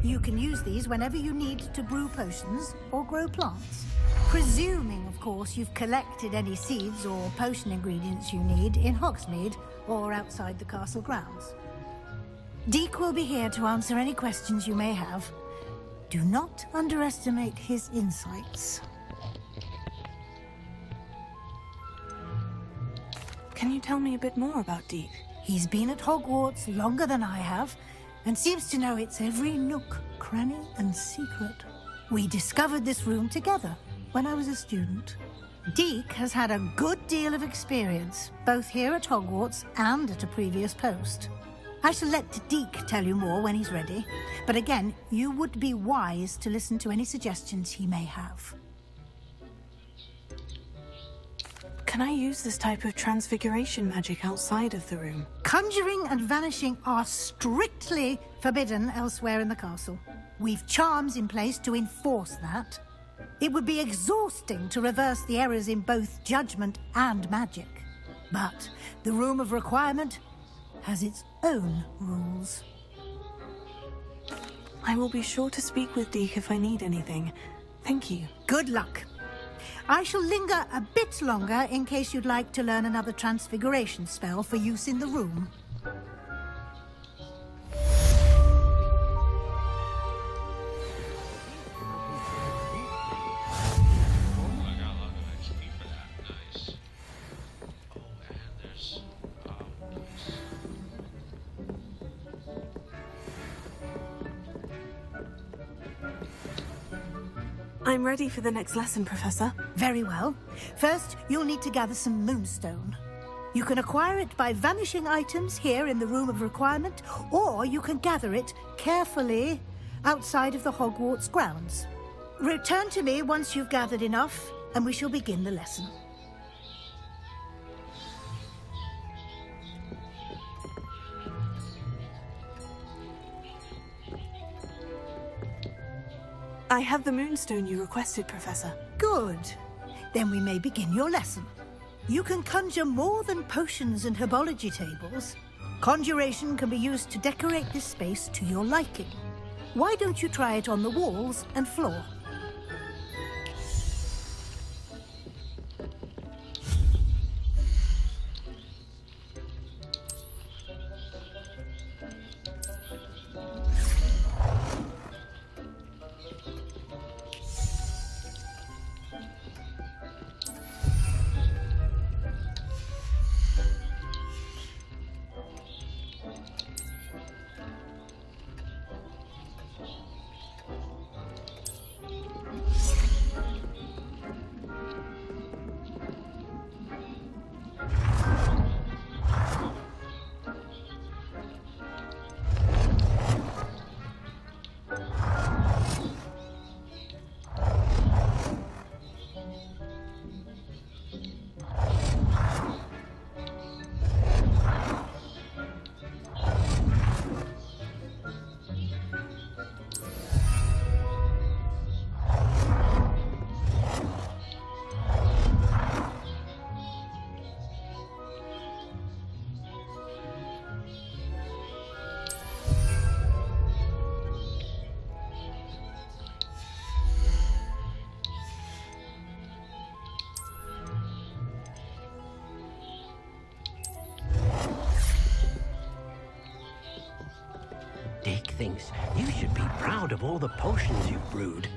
You can use these whenever you need to brew potions or grow plants. Presuming, of course, you've collected any seeds or potion ingredients you need in Hogsmeade or outside the castle grounds. Deek will be here to answer any questions you may have. Do not underestimate his insights. Can you tell me a bit more about Deek? He's been at Hogwarts longer than I have, and seems to know its every nook, cranny, and secret. We discovered this room together when I was a student. Deek has had a good deal of experience, both here at Hogwarts and at a previous post. I shall let Deek tell you more when he's ready, but again, you would be wise to listen to any suggestions he may have. Can I use this type of transfiguration magic outside of the room? Conjuring and vanishing are strictly forbidden elsewhere in the castle. We've charms in place to enforce that. It would be exhausting to reverse the errors in both judgment and magic. But the Room of Requirement has its own rules. I will be sure to speak with Deke if I need anything. Thank you. Good luck. I shall linger a bit longer in case you'd like to learn another transfiguration spell for use in the room. I'm ready for the next lesson, Professor. Very well. First, you'll need to gather some moonstone. You can acquire it by vanishing items here in the Room of Requirement, or you can gather it carefully outside of the Hogwarts grounds. Return to me once you've gathered enough, and we shall begin the lesson. I have the moonstone you requested, Professor. Good. Then we may begin your lesson. You can conjure more than potions and herbology tables. Conjuration can be used to decorate this space to your liking. Why don't you try it on the walls and floor? Dick thinks you should be proud of all the potions you've brewed.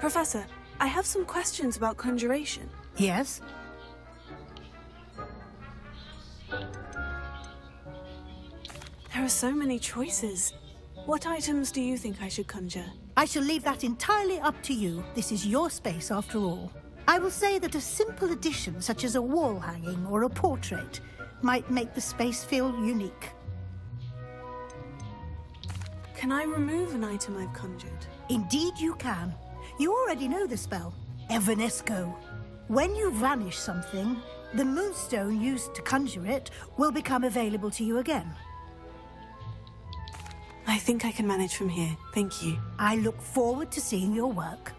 Professor, I have some questions about conjuration. Yes? There are so many choices. What items do you think I should conjure? I shall leave that entirely up to you. This is your space, after all. I will say that a simple addition, such as a wall hanging or a portrait, might make the space feel unique. Can I remove an item I've conjured? Indeed you can. You already know the spell, Evanesco. When you vanish something, the moonstone used to conjure it will become available to you again. I think I can manage from here. Thank you. I look forward to seeing your work.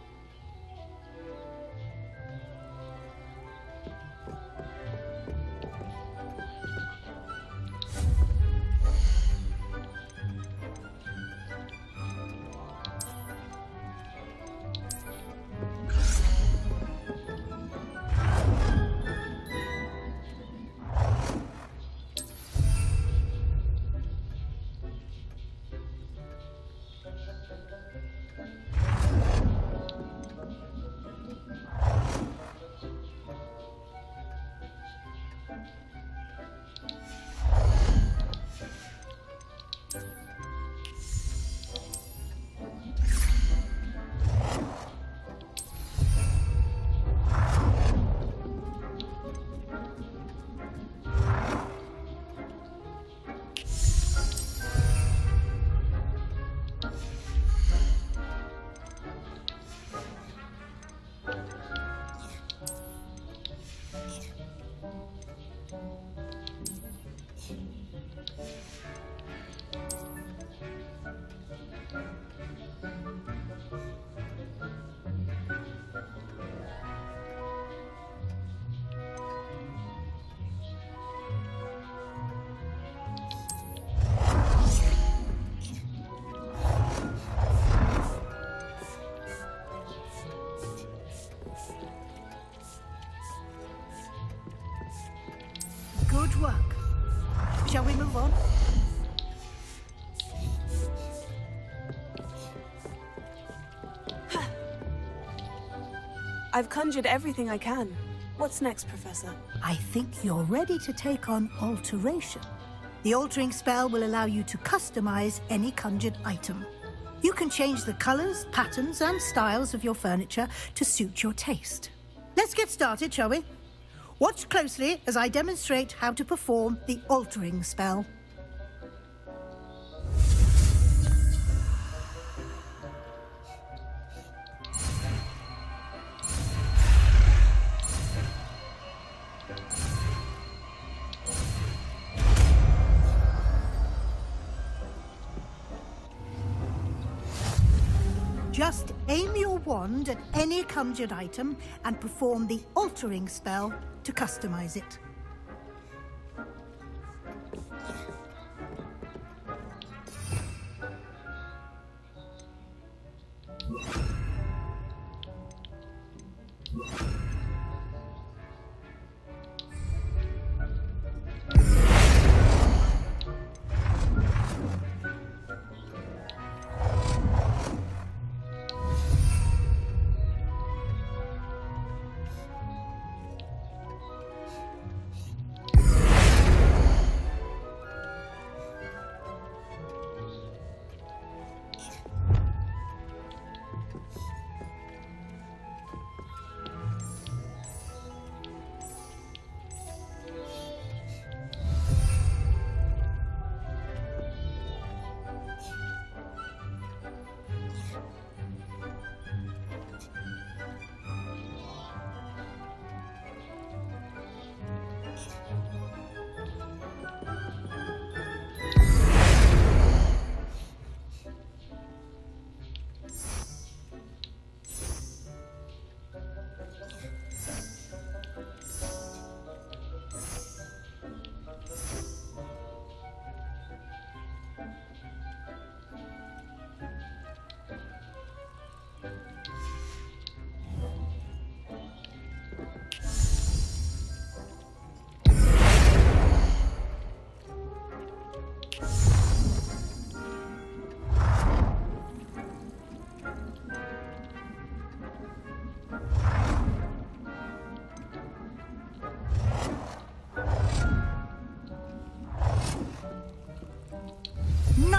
Good work. Shall we move on? I've conjured everything I can. What's next, Professor? I think you're ready to take on alteration. The altering spell will allow you to customize any conjured item. You can change the colors, patterns, and styles of your furniture to suit your taste. Let's get started, shall we? Watch closely as I demonstrate how to perform the altering spell. Just aim your wand at any conjured item and perform the altering spell to customize it.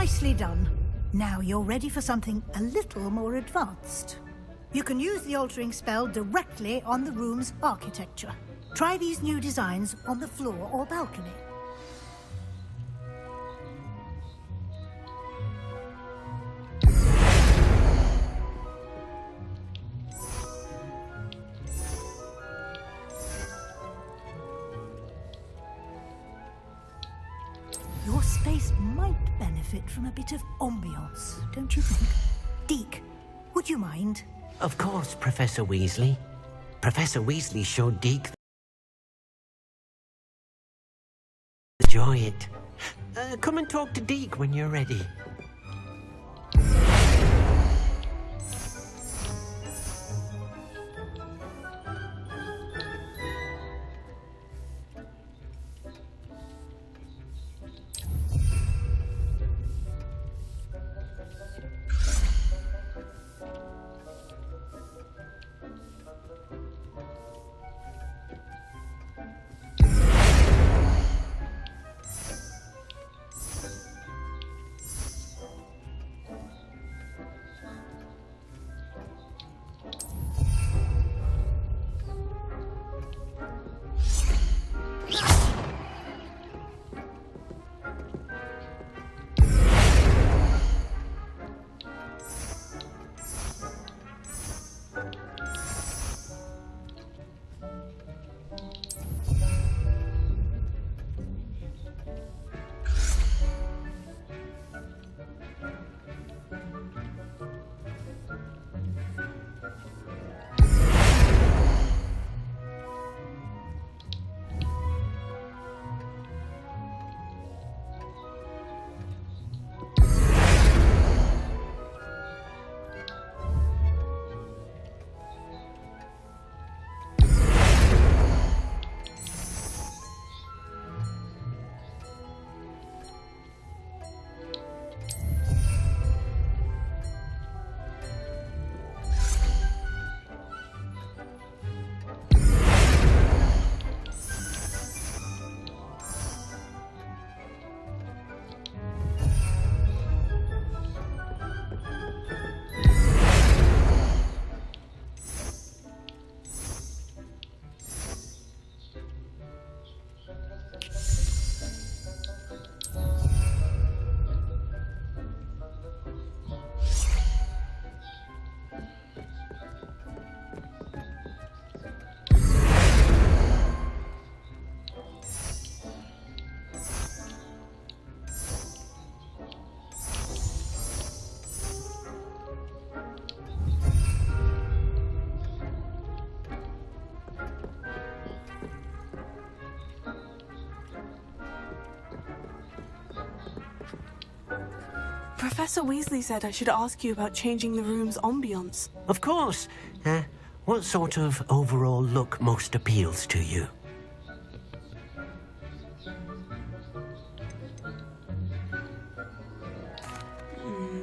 Nicely done. Now you're ready for something a little more advanced. You can use the altering spell directly on the room's architecture. Try these new designs on the floor or balcony. Your space might benefit from a bit of ambiance, don't you think? Deke, would you mind? Of course, Professor Weasley. Professor Weasley showed Deke enjoy it. Come and talk to Deke when you're ready. Professor Weasley said I should ask you about changing the room's ambiance. Of course. What sort of overall look most appeals to you?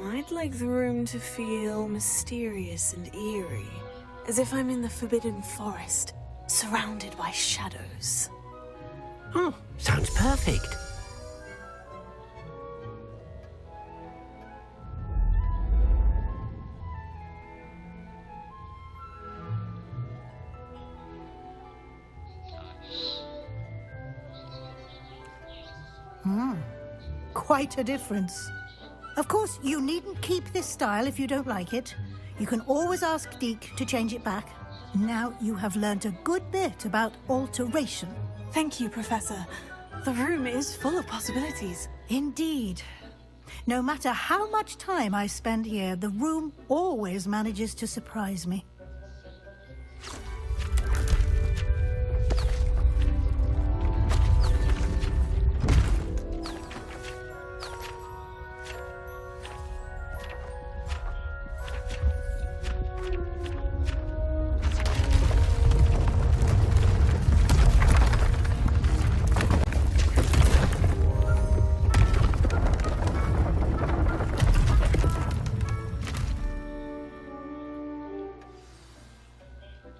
I'd like the room to feel mysterious and eerie, as if I'm in the Forbidden Forest, surrounded by shadows. Oh, sounds perfect. Quite a difference. Of course, you needn't keep this style if you don't like it. You can always ask Deke to change it back. Now you have learnt a good bit about alteration. Thank you, Professor. The room is full of possibilities. Indeed. No matter how much time I spend here, the room always manages to surprise me.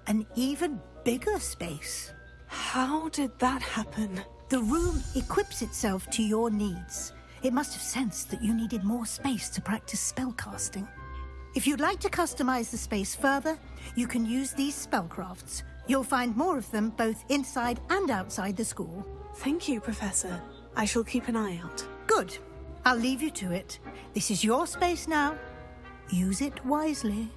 An even bigger space. How did that happen? The room equips itself to your needs. It must have sensed that you needed more space to practice spellcasting. If you'd like to customize the space further, you can use these spellcrafts. You'll find more of them both inside and outside the school. Thank you, Professor. I shall keep an eye out. Good. I'll leave you to it. This is your space now. Use it wisely.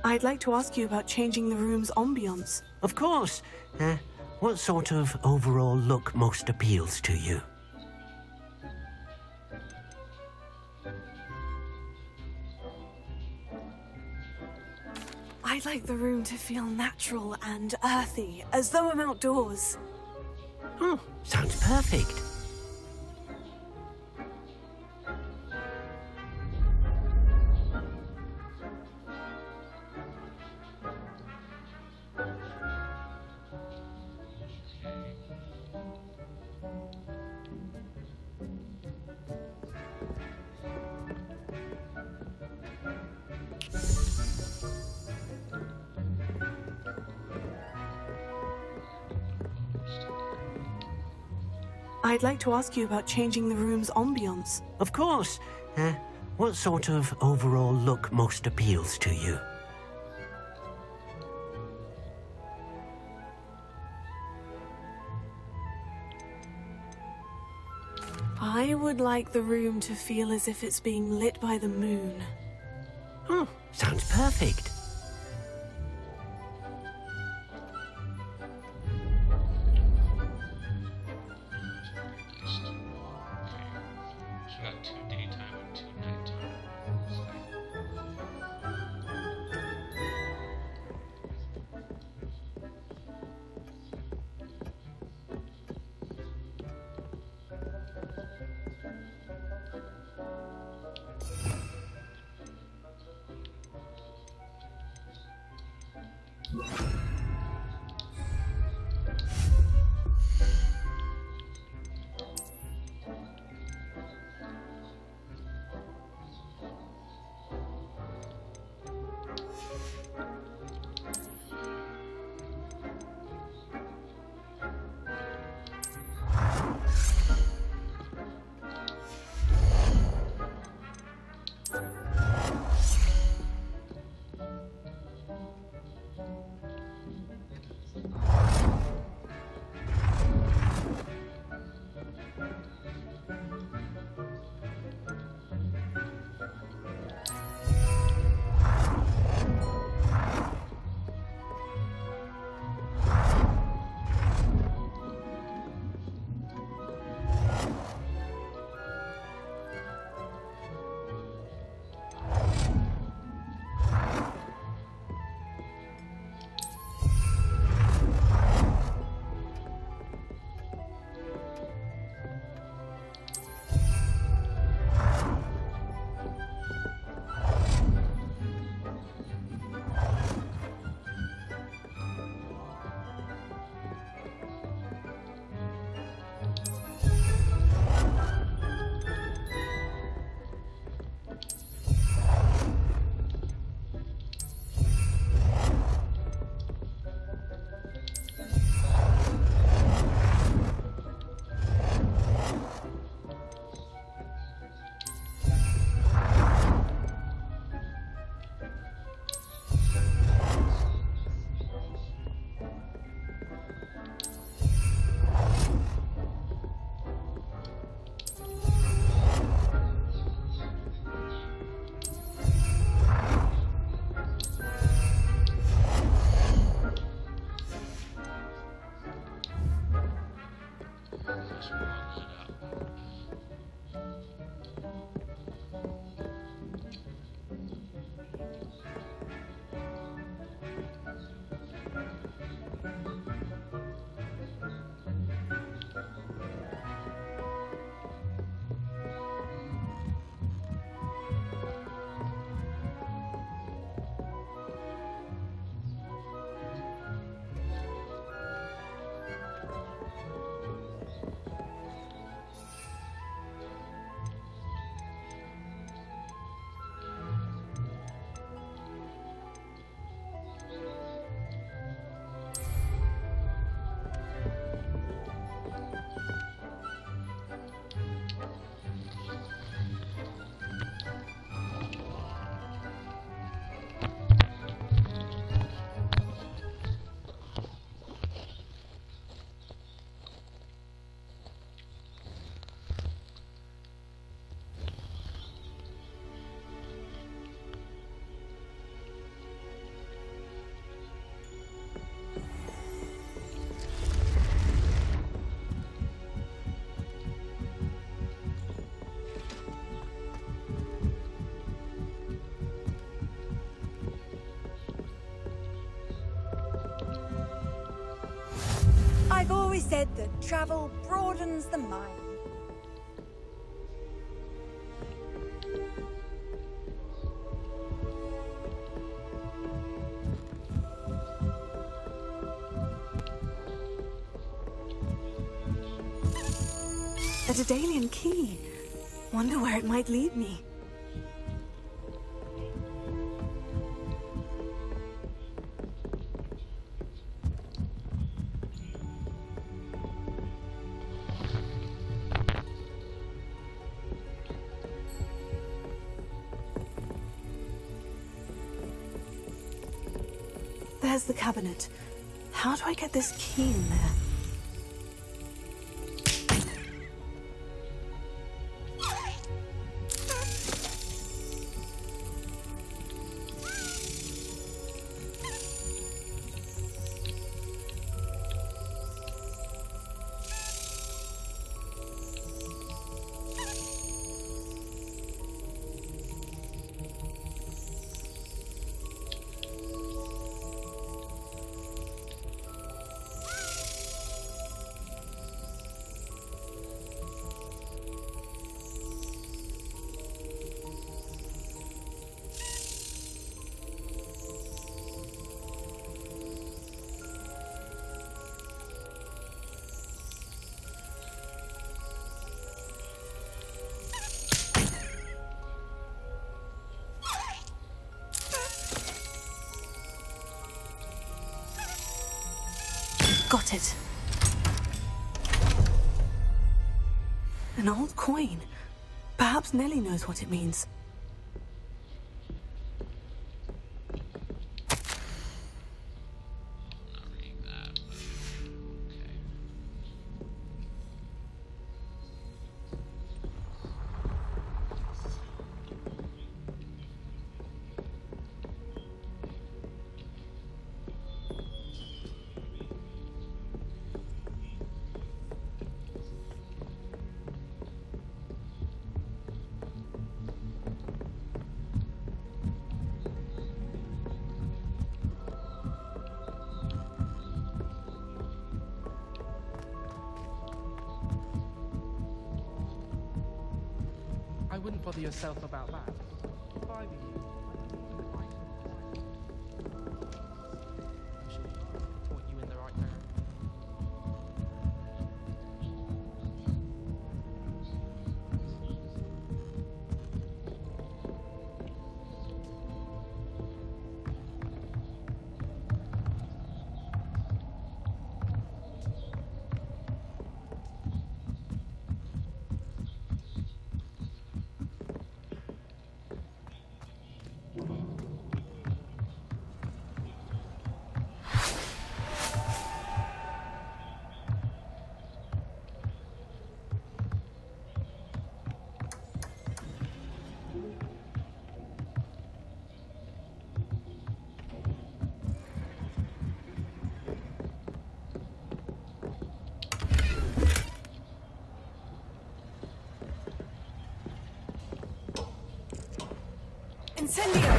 I'd like to ask you about changing the room's ambience. Of course. What sort of overall look most appeals to you? I'd like the room to feel natural and earthy, as though I'm outdoors. Oh, sounds perfect. I'd like to ask you about changing the room's ambience. Of course. What sort of overall look most appeals to you? I would like the room to feel as if it's being lit by the moon. Oh, sounds perfect. I've always said that travel broadens the mind. A Daedalian key. Wonder where it might lead me. There's the cabinet. How do I get this key in there? Got it. An old coin. Perhaps Nellie knows what it means. I wouldn't bother yourself about that. If I were you, I'm sure I point you in the right direction. Incendio!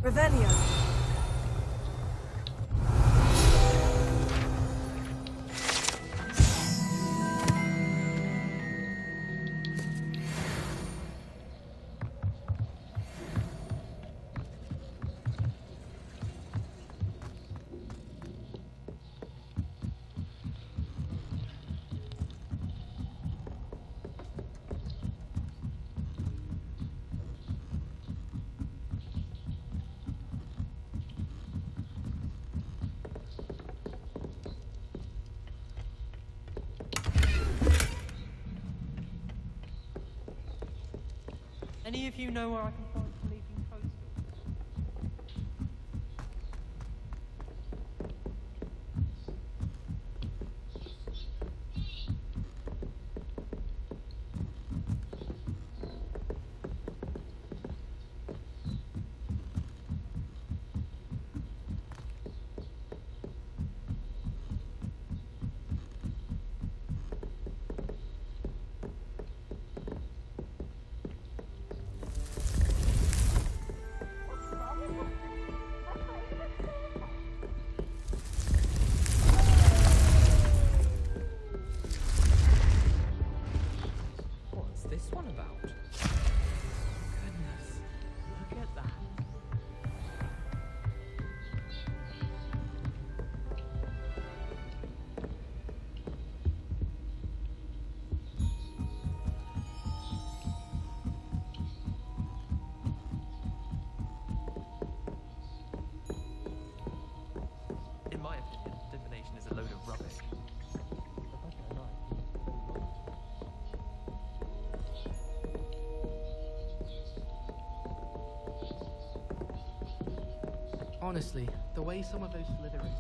Revelio. Any of you know where I can find the leaving postal? this one about? Goodness, look at that. In my opinion, divination is a load of rubbish. Honestly, the way some of those Slytherins